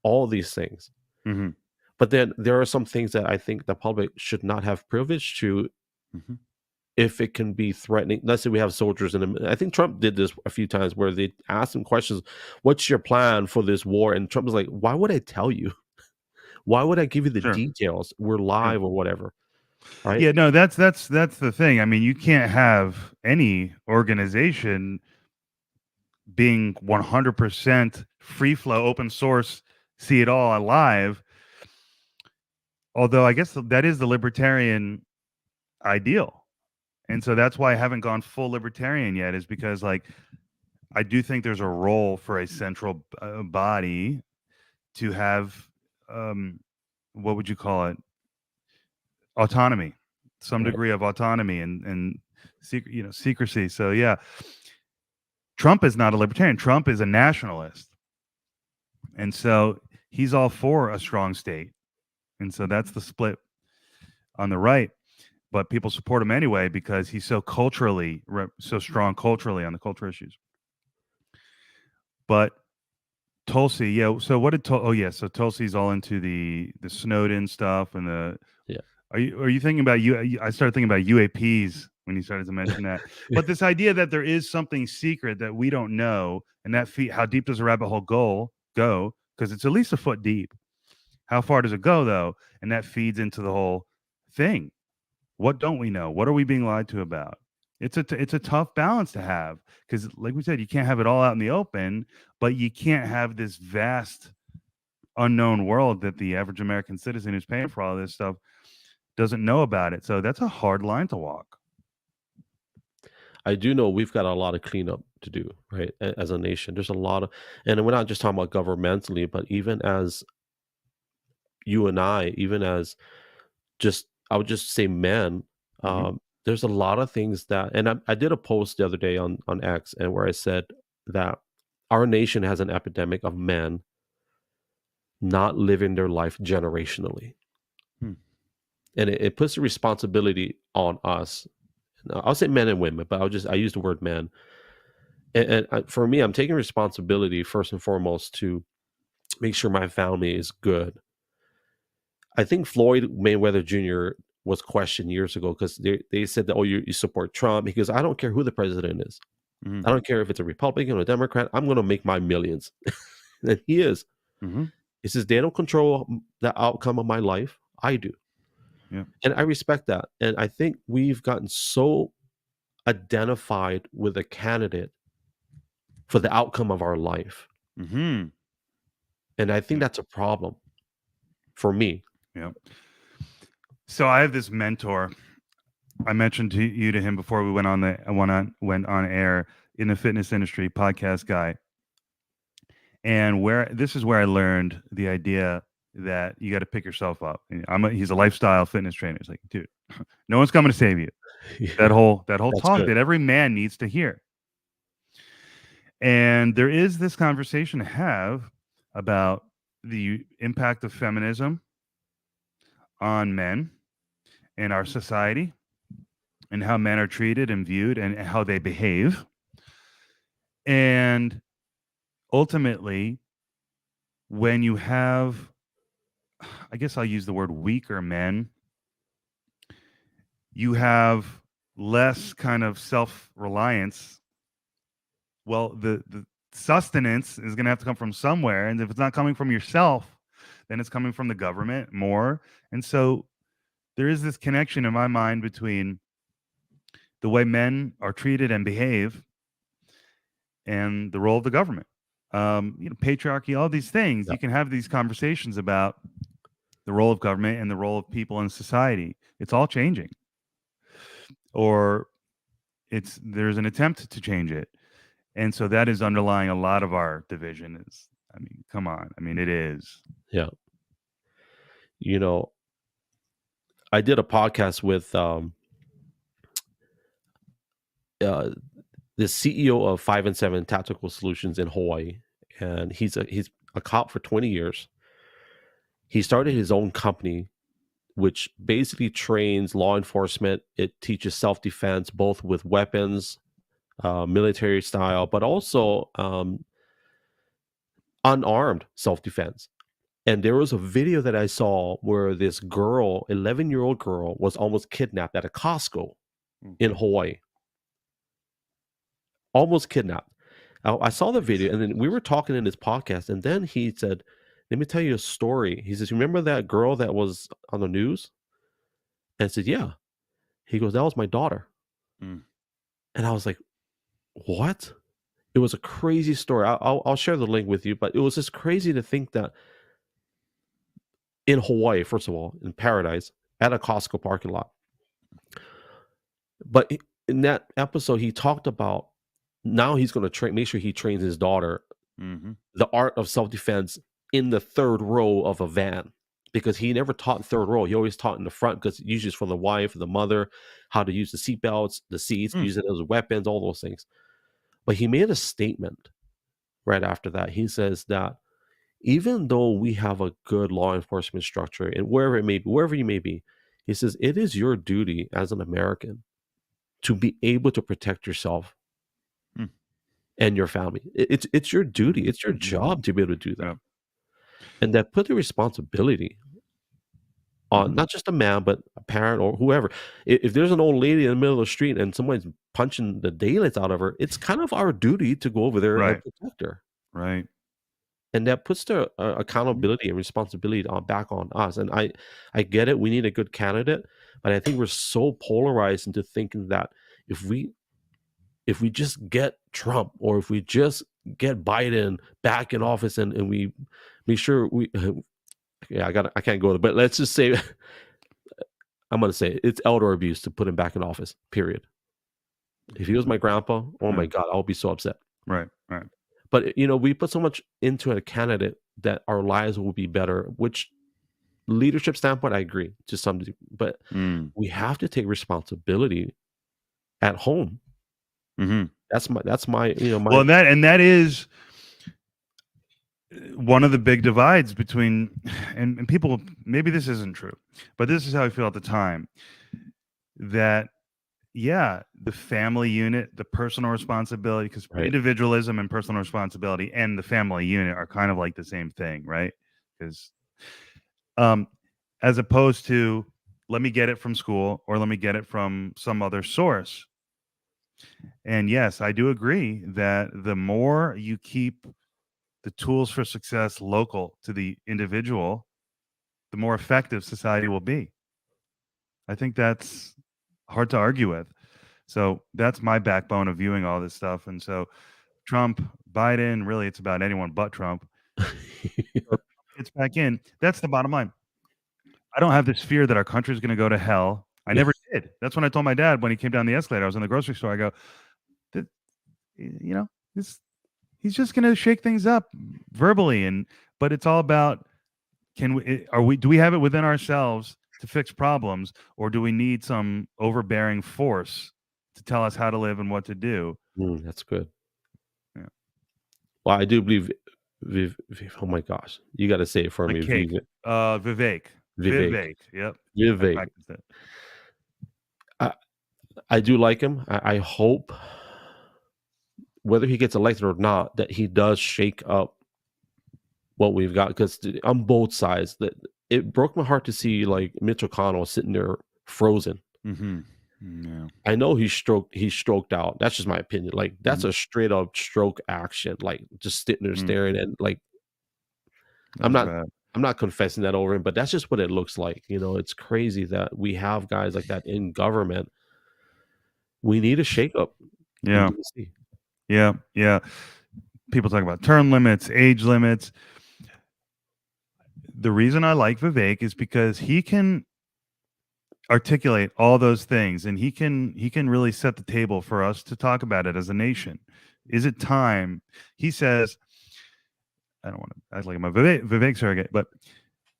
all these things. mm-hmm, But then there are some things that I think the public should not have privilege to, mm-hmm. if it can be threatening. Let's say we have soldiers in them. I think Trump did this a few times where they asked him questions, "What's your plan for this war?" And Trump was like, "Why would I tell you? Why would I give you the Sure, details? We're sure. live or whatever." Right? Yeah, no, that's the thing. I mean, you can't have any organization being 100% free flow, open source, see it all alive. Although I guess that is the libertarian ideal. And so that's why I haven't gone full libertarian yet, is because like I do think there's a role for a central body to have what would you call it? Autonomy, some Right. degree of autonomy and secrecy. So yeah, Trump is not a libertarian. Trump is a nationalist. And so he's all for a strong state. And so that's the split on the right. But people support him anyway because he's so culturally, so strong culturally on the culture issues. But Tulsi, yeah. So what did oh yeah, so Tulsi's all into the Snowden stuff and the. Yeah. Are you thinking about you? I started thinking about UAPs when you started to mention that. But this idea that there is something secret that we don't know, and that how deep does a rabbit hole go? Because it's at least a foot deep. How far does it go though? And that feeds into the whole thing. What don't we know? What are we being lied to about? It's a tough balance to have because, like we said, you can't have it all out in the open, but you can't have this vast unknown world that the average American citizen who's paying for all this stuff doesn't know about it. So that's a hard line to walk. I do know we've got a lot of cleanup to do, right? As a nation, there's a lot of, and we're not just talking about governmentally, but even as you and I, even as just, I would just say men, Mm-hmm. there's a lot of things that, and I did a post the other day on X, and where I said that our nation has an epidemic of men not living their life generationally, Hmm. and it puts the responsibility on us. I'll say men and women, but I use the word men. For me, I'm taking responsibility first and foremost to make sure my family is good. I think Floyd Mayweather Jr. was questioned years ago because they said that, oh, you support Trump. He goes, I don't care who the president is. Mhm. I don't care if it's a Republican or a Democrat. I'm going to make my millions. And he is. Mhm. He says, they don't control the outcome of my life. I do. Yeah. And I respect that. And I think we've gotten so identified with a candidate for the outcome of our life. Mhm. And I think Yeah. that's a problem for me. Yeah. So I have this mentor. I mentioned to him before we went on air, in the fitness industry, podcast guy. And this is where I learned the idea that you got to pick yourself up. And he's a lifestyle fitness trainer. It's like, dude, no one's coming to save you. That Yeah, whole that's talk good. that every man needs to hear. And there is this conversation to have about the impact of feminism on men in our society, and how men are treated and viewed, and how they behave. And ultimately, when you have, I guess I'll use the word weaker men, you have less kind of self-reliance. Well, the sustenance is going to have to come from somewhere. And if it's not coming from yourself, then it's coming from the government more. And so there is this connection in my mind between the way men are treated and behave and the role of the government. Patriarchy, all these things. Yeah. You can have these conversations about the role of government and the role of people in society. It's all changing, or there's an attempt to change it. And so that is underlying a lot of our division. Come on. It is. Yeah. I did a podcast with the CEO of 5 and 7 Tactical Solutions in Hawaii, and he's a cop for 20 years. He started his own company, which basically trains law enforcement. It teaches self-defense, both with weapons, military style, but also unarmed self-defense. And there was a video that I saw where this girl, 11-year-old girl, was almost kidnapped at a Costco in Hawaii. Almost kidnapped. I saw the video, and then we were talking in this podcast, and then he said, let me tell you a story. He says, remember that girl that was on the news? And I said, yeah. He goes, that was my daughter. Mm. And I was like, what? It was a crazy story. I'll share the link with you, but it was just crazy to think that in Hawaii, first of all, in paradise, at a Costco parking lot. But in that episode, he talked about now he's going to make sure he trains his daughter the art of self-defense in the third row of a van, because he never taught third row. He always taught in the front, because usually it's for the wife, the mother, how to use the seatbelts, the seats, use it as weapons, all those things. But he made a statement right after that. He says that even though we have a good law enforcement structure, and wherever you may be, he says it is your duty as an American to be able to protect yourself and your family. It's your duty. It's your job to be able to do that. Yeah. And that put the responsibility on not just a man, but a parent or whoever. If there's an old lady in the middle of the street and someone's punching the daylights out of her, it's kind of our duty to go over there and protect her. Right. And that puts the accountability and responsibility back on us. And I get it. We need a good candidate, but I think we're so polarized into thinking that if we just get Trump, or if we just get Biden back in office, and we make sure we, yeah, I can't go there, but let's just say, I'm going to say it's elder abuse to put him back in office, period. If he was my grandpa, oh my God, I'll be so upset. Right. But, we put so much into a candidate that our lives will be better, which leadership standpoint, I agree to some degree, but we have to take responsibility at home. That's my well, and that is one of the big divides between, and people, maybe this isn't true, but this is how I feel at the time, that yeah, the family unit, the personal responsibility, because Right. individualism and personal responsibility and the family unit are kind of like the same thing, right? Because um, as opposed to let me get it from school or let me get it from some other source. And yes, I do agree that the more you keep the tools for success local to the individual, the more effective society will be. I think that's hard to argue with. So that's my backbone of viewing all this stuff. And so Trump, Biden, really, it's about anyone but Trump. So it's back in. That's the bottom line. I don't have this fear that our country is going to go to hell. I Yeah. never did. That's when I told my dad when he came down the escalator. I was in the grocery store. I go, you know, this he's just going to shake things up verbally, but it's all about do we have it within ourselves to fix problems, or do we need some overbearing force to tell us how to live and what to do? That's good. Yeah. Well, I do believe oh my gosh, you got to say it for Like me. cake. Vivek. Vivek. Yep. I Vivek. practiced it. I, I do like him. I hope whether he gets elected or not, that he does shake up what we've got. Because on both sides, that it broke my heart to see like Mitch McConnell sitting there frozen. Mm-hmm. Yeah. I know he's stroked out. That's just my opinion. Like that's Mhm. a straight up stroke action. Like just sitting there Mm. staring and like That I'm was not bad. I'm not confessing that over him, but that's just what it looks like. It's crazy that we have guys like that in government. We need a shakeup in Yeah. DC. Yeah. Yeah. People talk about term limits, age limits. The reason I like Vivek is because he can articulate all those things, and he can really set the table for us to talk about it as a nation. Is it time? He says, I don't want to act like I'm a Vivek surrogate, but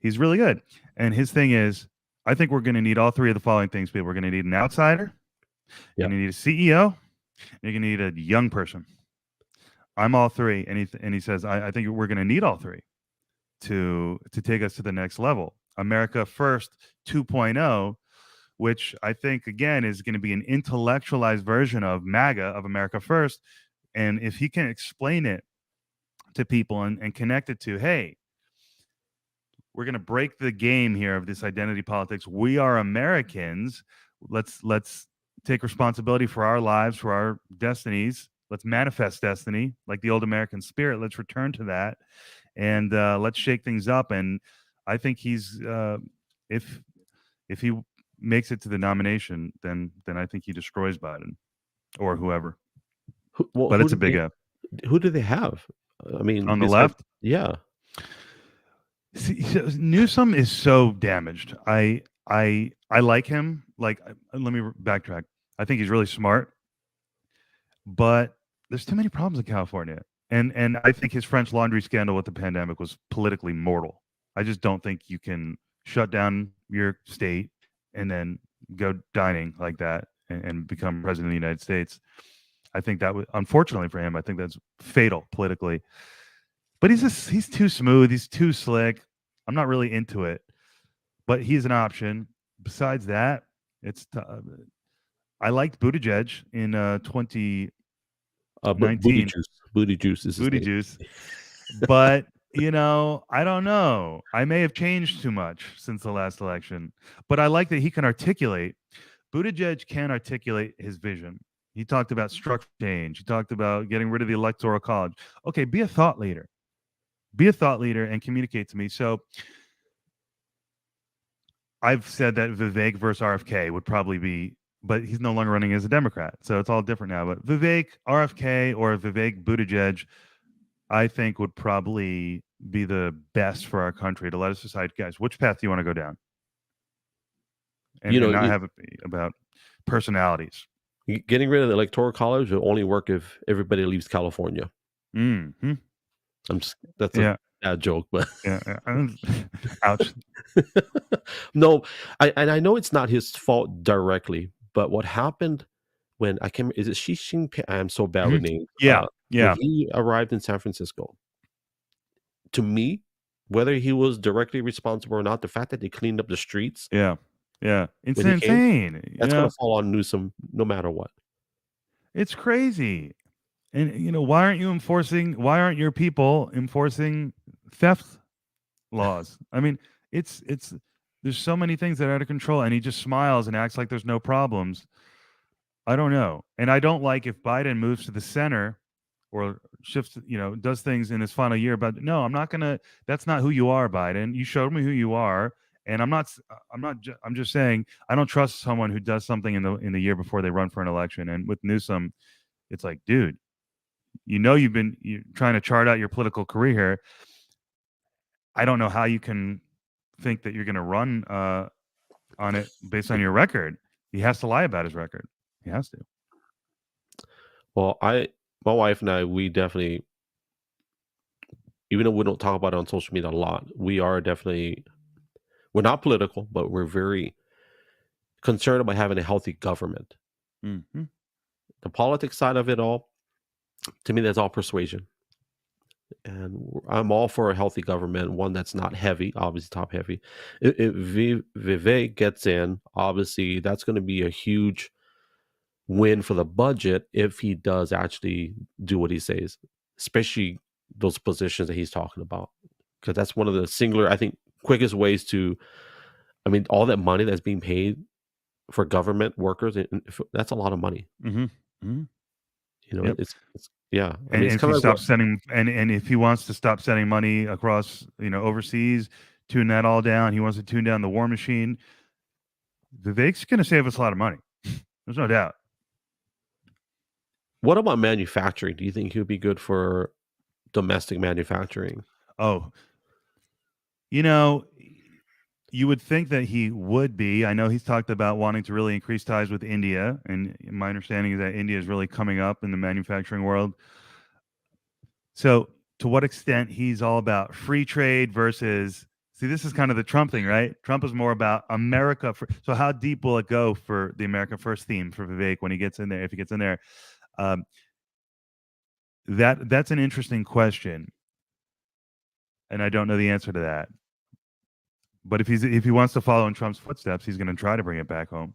he's really good. And his thing is, I think we're going to need all three of the following things. People, we're going to need an outsider, you're Yeah. going to need a CEO, and you're going to need a young person. I'm all three, and he says, I think we're going to need all three to take us to the next level. America First 2.0, which I think again is going to be an intellectualized version of MAGA, of America First. And if he can explain it to people and connect it to, hey, we're going to break the game here of this identity politics. We are Americans. Let's take responsibility for our lives, for our destinies. Let's manifest destiny like the old American spirit. Let's return to that, and let's shake things up. And I think he's if he makes it to the nomination, then I think he destroys Biden or whoever. Well, But it's a big F. who do they have? I mean, On the besides, left, yeah, see, so Newsom is so damaged. I like him. Like, let me backtrack. I think he's really smart, but there's too many problems in California. And I think his French laundry scandal with the pandemic was politically mortal. I just don't think you can shut down your state and then go dining like that and become president of the United States. I think that was, unfortunately for him, I think that's fatal politically. But he's too smooth. He's too slick. I'm not really into it, but he's an option. Besides that, I liked Buttigieg in 2019. but Booty Juice is his Booty name. juice. But I don't know. I may have changed too much since the last election, but I like that he can articulate. Buttigieg can articulate his vision. He talked about structure change. He talked about getting rid of the electoral college. Okay, be a thought leader. Be a thought leader and communicate to me. So I've said that Vivek versus RFK would probably be, but he's no longer running as a Democrat. So it's all different now. But Vivek, RFK, or Vivek Buttigieg, I think would probably be the best for our country to let us decide, guys, which path do you want to go down? And not have it be about personalities. Getting rid of the electoral college will only work if everybody leaves California. Mm-hmm. That's a bad joke, but yeah. Ouch. No, I know it's not his fault directly, but what happened when I came, is it Xi Jinping? I am so bad with names. Yeah. When he arrived in San Francisco, to me, whether he was directly responsible or not, the fact that they cleaned up the streets, yeah, Yeah, it's when he came. insane. That's gonna fall on Newsom no matter what. It's crazy. And why aren't your people enforcing theft laws? I mean, it's there's so many things that are out of control, and he just smiles and acts like there's no problems. I don't know. And I don't like if Biden moves to the center or shifts, does things in his final year, but no, I'm not going to that's not who you are, Biden. You showed me who you are, and I'm just saying I don't trust someone who does something in the year before they run for an election. And with Newsom, it's like, dude, you're trying to chart out your political career here. I don't know how you can think that you're going to run on it based on your record. He has to lie about his record. He has to. Well, my wife and I, we definitely, even though we don't talk about it on social media a lot, we're not political, but we're very concerned about having a healthy government. Mm-hmm. The politics side of it all, to me, that's all persuasion. And I'm all for a healthy government, one that's not heavy, obviously top heavy. If Vivek gets in, obviously that's going to be a huge win for the budget if he does actually do what he says, especially those positions that he's talking about. Because that's one of the singular, I think, quickest ways to, I mean, all that money that's being paid for government workers, that's a lot of money. Mm-hmm. Mm-hmm. Yep. It's yeah. I And mean, it's if kind he of like what, stops sending, and if he wants to stop sending money across, overseas, tune that all down. He wants to tune down the war machine. Vivek's going to save us a lot of money. There's no doubt. what about manufacturing? Do you think he would be good for domestic manufacturing? Oh, you would think that he would be. I know he's talked about wanting to really increase ties with India, and my understanding is that India is really coming up in the manufacturing world. So, to what extent he's all about free trade versus, see, this is kind of the Trump thing, right? Trump is more about America. So, how deep will it go for the America First theme for Vivek when he gets in there? If he gets in there, um, that's an interesting question, and I don't know the answer to that. But if he wants to follow in Trump's footsteps, he's going to try to bring it back home.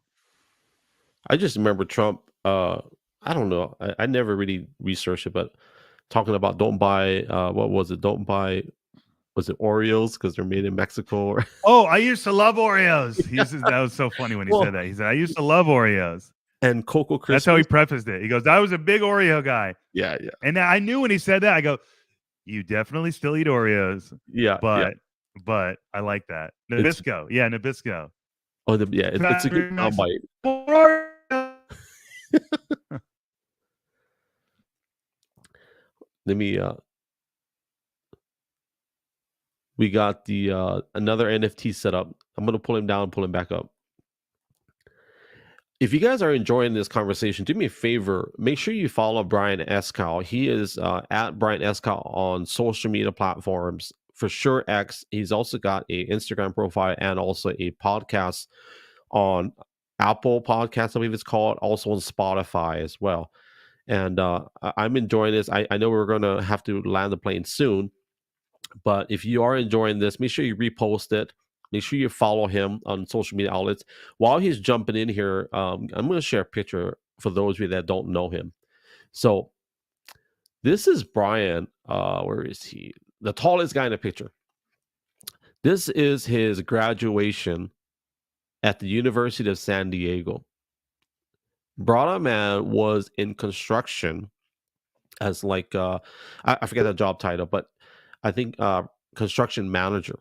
I just remember Trump. I don't know. I never really researched it, but talking about don't buy. What was it? Don't buy. Was it Oreos because they're made in Mexico? Oh, I used to love Oreos. Yeah. That was so funny when he Well, said that. He said, "I used to love Oreos." and Cocoa That's how he Krispies. prefaced it. He goes, "I was a big Oreo guy." Yeah, yeah, And I knew when he said that, I go, "You definitely still eat Oreos, yeah, yeah. but I like that It's Nabisco. Yeah, Nabisco. yeah. It's a good soundbite. Let me. We got the another NFT set up. I'm gonna pull him down, pull him back up. If you guys are enjoying this conversation, do me a favor. Make sure you follow Brian Eskow. He is at Brian Eskow on social media platforms. For sure, X. He's also got a Instagram profile and also a podcast on Apple Podcasts, I believe it's called, also on Spotify as well. And I'm enjoying this. I know we're going to have to land the plane soon, but if you are enjoying this, make sure you repost it. Make sure you follow him on social media outlets. While he's jumping in here, I'm going to share a picture for those of you that don't know him. So this is Brian. Where is he? The tallest guy in the picture. This is his graduation at the University of San Diego. Brother man was in construction as like I forget the job title, but I think construction manager.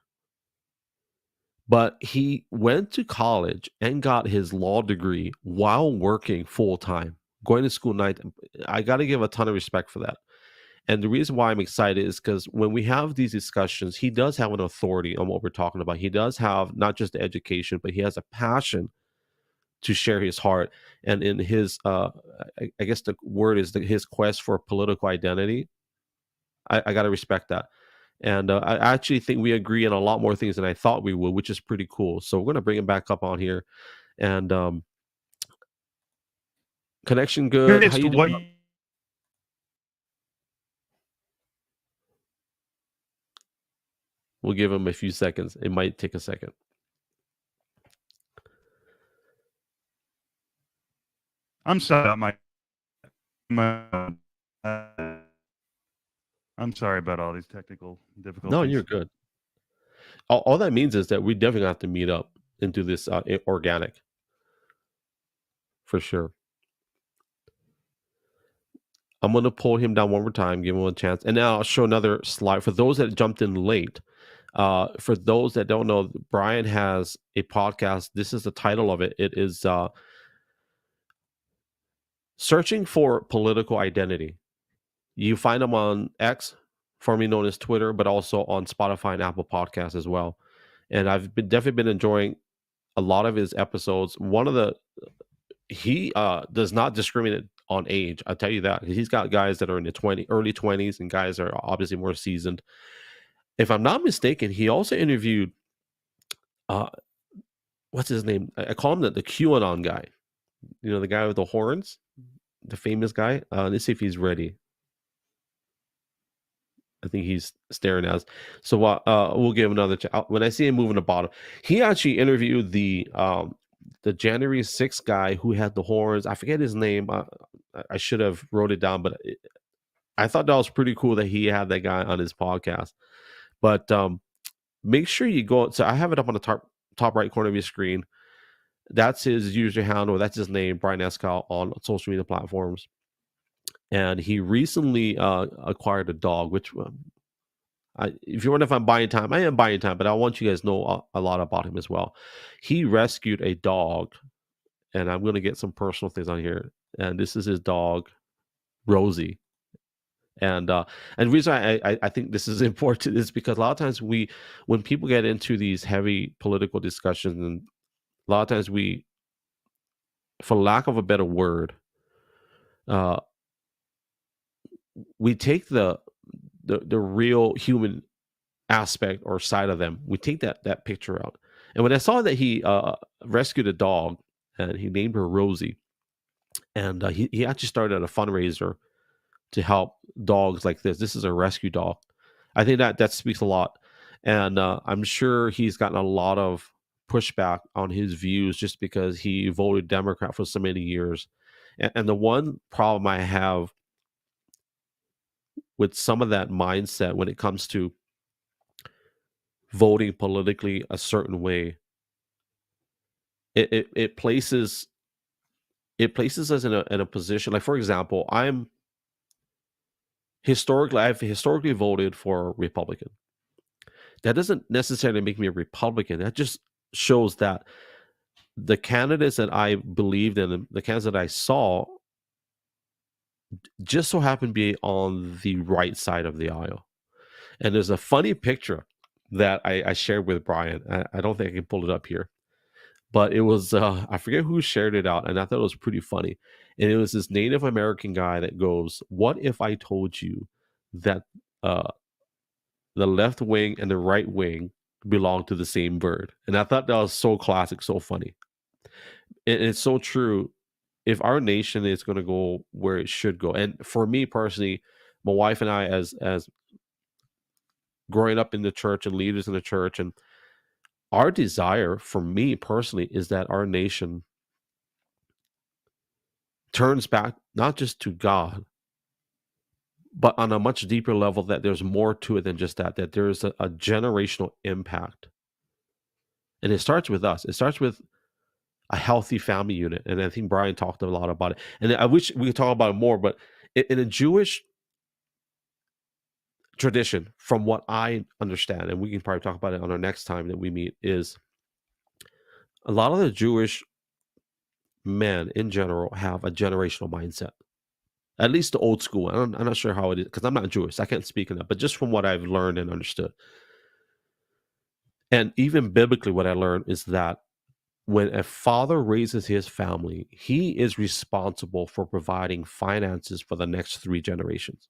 But he went to college and got his law degree while working full time, going to school night. I got to give a ton of respect for that. And the reason why I'm excited is because when we have these discussions, he does have an authority on what we're talking about. He does have not just the education, but he has a passion to share his heart. And in his, I guess the word is his quest for political identity. I got to respect that. And I actually think we agree on a lot more things than I thought we would, which is pretty cool. So we're going to bring him back up on here. And connection good. How you doing? We'll give him a few seconds. It might take a second. I'm sorry about my I'm sorry about all these technical No, you're difficulties. good. All that means is that we definitely have to meet up and do this organic for sure. I'm going to pull him down one more time, give him a chance. And now I'll show another slide. For those that jumped in late, for those that don't know, Brian has a podcast. This is the title of it. It is Searching for Political Identity. You find him on X, formerly known as Twitter, but also on Spotify and Apple Podcasts as well. And definitely been enjoying a lot of his episodes. He does not discriminate on age. I'll tell you that. He's got guys that are in the early 20s and guys that are obviously more seasoned. If I'm not mistaken, he also interviewed uh what's his name? I call him the QAnon guy. You know, the guy with the horns, the famous guy. Let's see if he's ready. I think he's staring at us. So we'll give another. When I see him moving the bottom, he actually interviewed the January 6th guy who had the horns. I forget his name. I should have wrote it down, but I thought that was pretty cool that he had that guy on his podcast. But make sure you go. So I have it up on the top right corner of your screen. That's his user handle. That's his name, Brian Eskow, on social media platforms. And he recently acquired a dog, which if you wonder if I'm buying time, I am buying time, but I want you guys to know a lot about him as well. He rescued a dog, and I'm going to get some personal things on here. And this is his dog, Rosie. And the reason I think this is important is because a lot of times when people get into these heavy political discussions, and a lot of times for lack of a better word, we take the real human aspect or side of them. We take that picture out. And when I saw that he rescued a dog and he named her Rosie, and he actually started a fundraiser to help dogs like this. This is a rescue dog. I think that speaks a lot. And I'm sure he's gotten a lot of pushback on his views just because he voted Democrat for so many years. And the one problem I have with some of that mindset when it comes to voting politically a certain way, it places us in a position. Like, for example, I've historically voted for a Republican. That doesn't necessarily make me a Republican. That just shows that the candidates that I believed in, the candidates that I saw, just so happened to be on the right side of the aisle. And there's a funny picture that I shared with Brian. I don't think I can pull it up here, but it was I forget who shared it out, and I thought it was pretty funny. And it was this Native American guy that goes, "What if I told you that the left wing and the right wing belong to the same bird?" And I thought that was so classic, so funny. And it's so true. If our nation is going to go where it should go, and for me personally, my wife and I, as growing up in the church and leaders in the church, and our desire for me personally is that our nation turns back not just to God, but on a much deeper level, that there's more to it than just that there's a generational impact. And it starts with us. It starts with a healthy family unit. And I think Brian talked a lot about it. And I wish we could talk about it more, but in a Jewish tradition, from what I understand, and we can probably talk about it on our next time that we meet, is a lot of the Jewish men in general have a generational mindset. At least the old school. I'm not sure how it is because I'm not Jewish. So I can't speak on that. But just from what I've learned and understood, and even biblically, what I learned is that when a father raises his family, he is responsible for providing finances for the next 3 generations.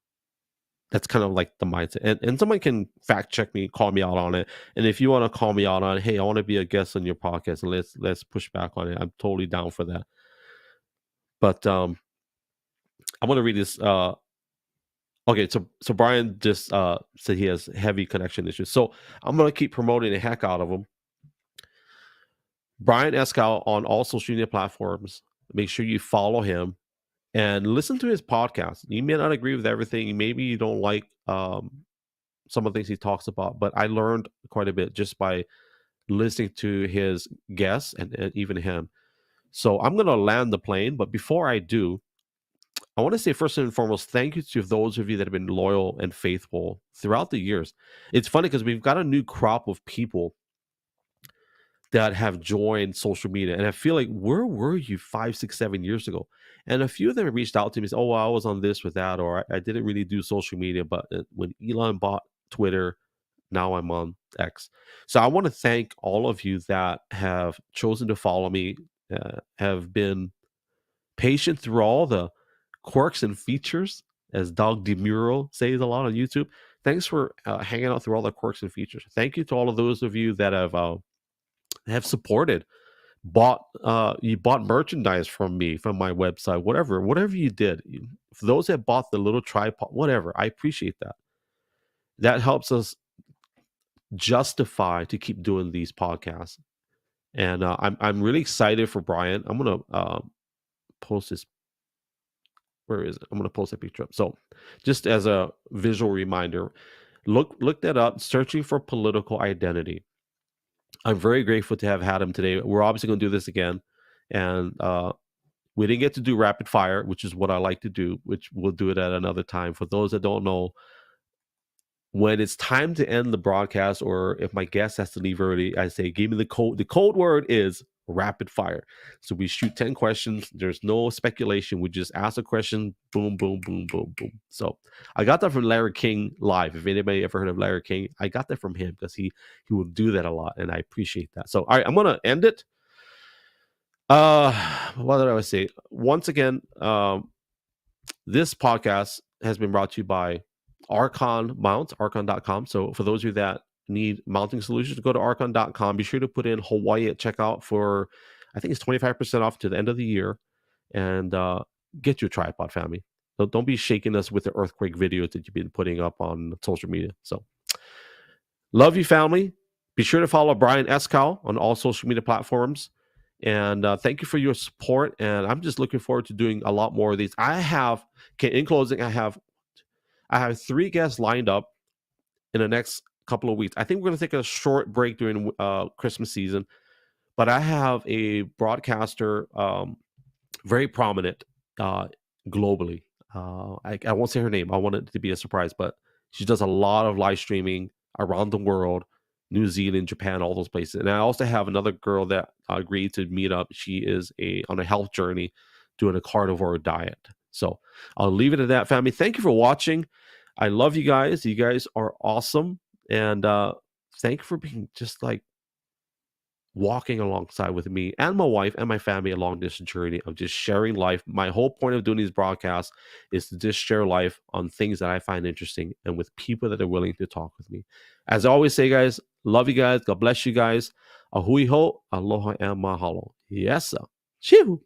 That's kind of like the mindset. And someone can fact check me, call me out on it. And if you want to call me out on it, hey, I want to be a guest on your podcast and let's push back on it. I'm totally down for that. But I want to read this. Okay, so Brian just said he has heavy connection issues. So I'm gonna keep promoting the heck out of him. Brian Eskow on all social media platforms. make sure you follow him and listen to his podcast. You may not agree with everything. Maybe you don't like some of the things he talks about, but I learned quite a bit just by listening to his guests and even him. So I'm going to land the plane. But before I do, I want to say first and foremost, thank you to those of you that have been loyal and faithful throughout the years. It's funny because we've got a new crop of people that have joined social media. And I feel like, where were you 5, 6, 7 years ago? And a few of them reached out to me and said, oh, well, I was on this with that, or I didn't really do social media. But when Elon bought Twitter, now I'm on X. So I want to thank all of you that have chosen to follow me, have been patient through all the quirks and features, as Doug DeMuro says a lot on YouTube. Thanks for hanging out through all the quirks and features. Thank you to all of those of you that have supported, you bought merchandise from me, from my website, whatever you did. For those that bought the little tripod, whatever, I appreciate that. That helps us justify to keep doing these podcasts. And I'm really excited for Brian. I'm gonna post this. Where is it? I'm gonna post a picture up. So, just as a visual reminder, look that up. Searching for political identity. I'm very grateful to have had him today. We're obviously going to do this again, and we didn't get to do rapid fire, which is what I like to do. Which we'll do it at another time. For those that don't know, when it's time to end the broadcast, or if my guest has to leave early, I say, give me the code. The code word is rapid fire. So we shoot 10 questions. There's no speculation. We just ask a question. Boom, boom, boom, boom, boom. So I got that from Larry King live. If anybody ever heard of Larry King, I got that from him because he will do that a lot, and I appreciate that. So all right, I'm gonna end it. What did I say? Once again, this podcast has been brought to you by Archon Mount, archon.com. So for those of you that need mounting solutions, go to archon.com. Be sure to put in Hawaii at checkout for, I think it's 25% off to the end of the year, and get your tripod, family. So don't be shaking us with the earthquake videos that you've been putting up on social media. So love you, family. Be sure to follow Brian Eskow on all social media platforms. And thank you for your support. And I'm just looking forward to doing a lot more of these. In closing, I have 3 guests lined up in the next couple of weeks. I think we're going to take a short break during Christmas season, but I have a broadcaster, very prominent globally. I won't say her name. I want it to be a surprise, but she does a lot of live streaming around the world, New Zealand, Japan, all those places. And I also have another girl that agreed to meet up. She is on a health journey, doing a carnivore diet. So I'll leave it at that, family. Thank you for watching. I love you guys. You guys are awesome. And thank you for being just like walking alongside with me and my wife and my family along this journey of just sharing life. My whole point of doing these broadcasts is to just share life on things that I find interesting and with people that are willing to talk with me. As I always say, guys, love you guys. God bless you guys. Ahui ho, aloha and mahalo. Yes, sir. Chihu.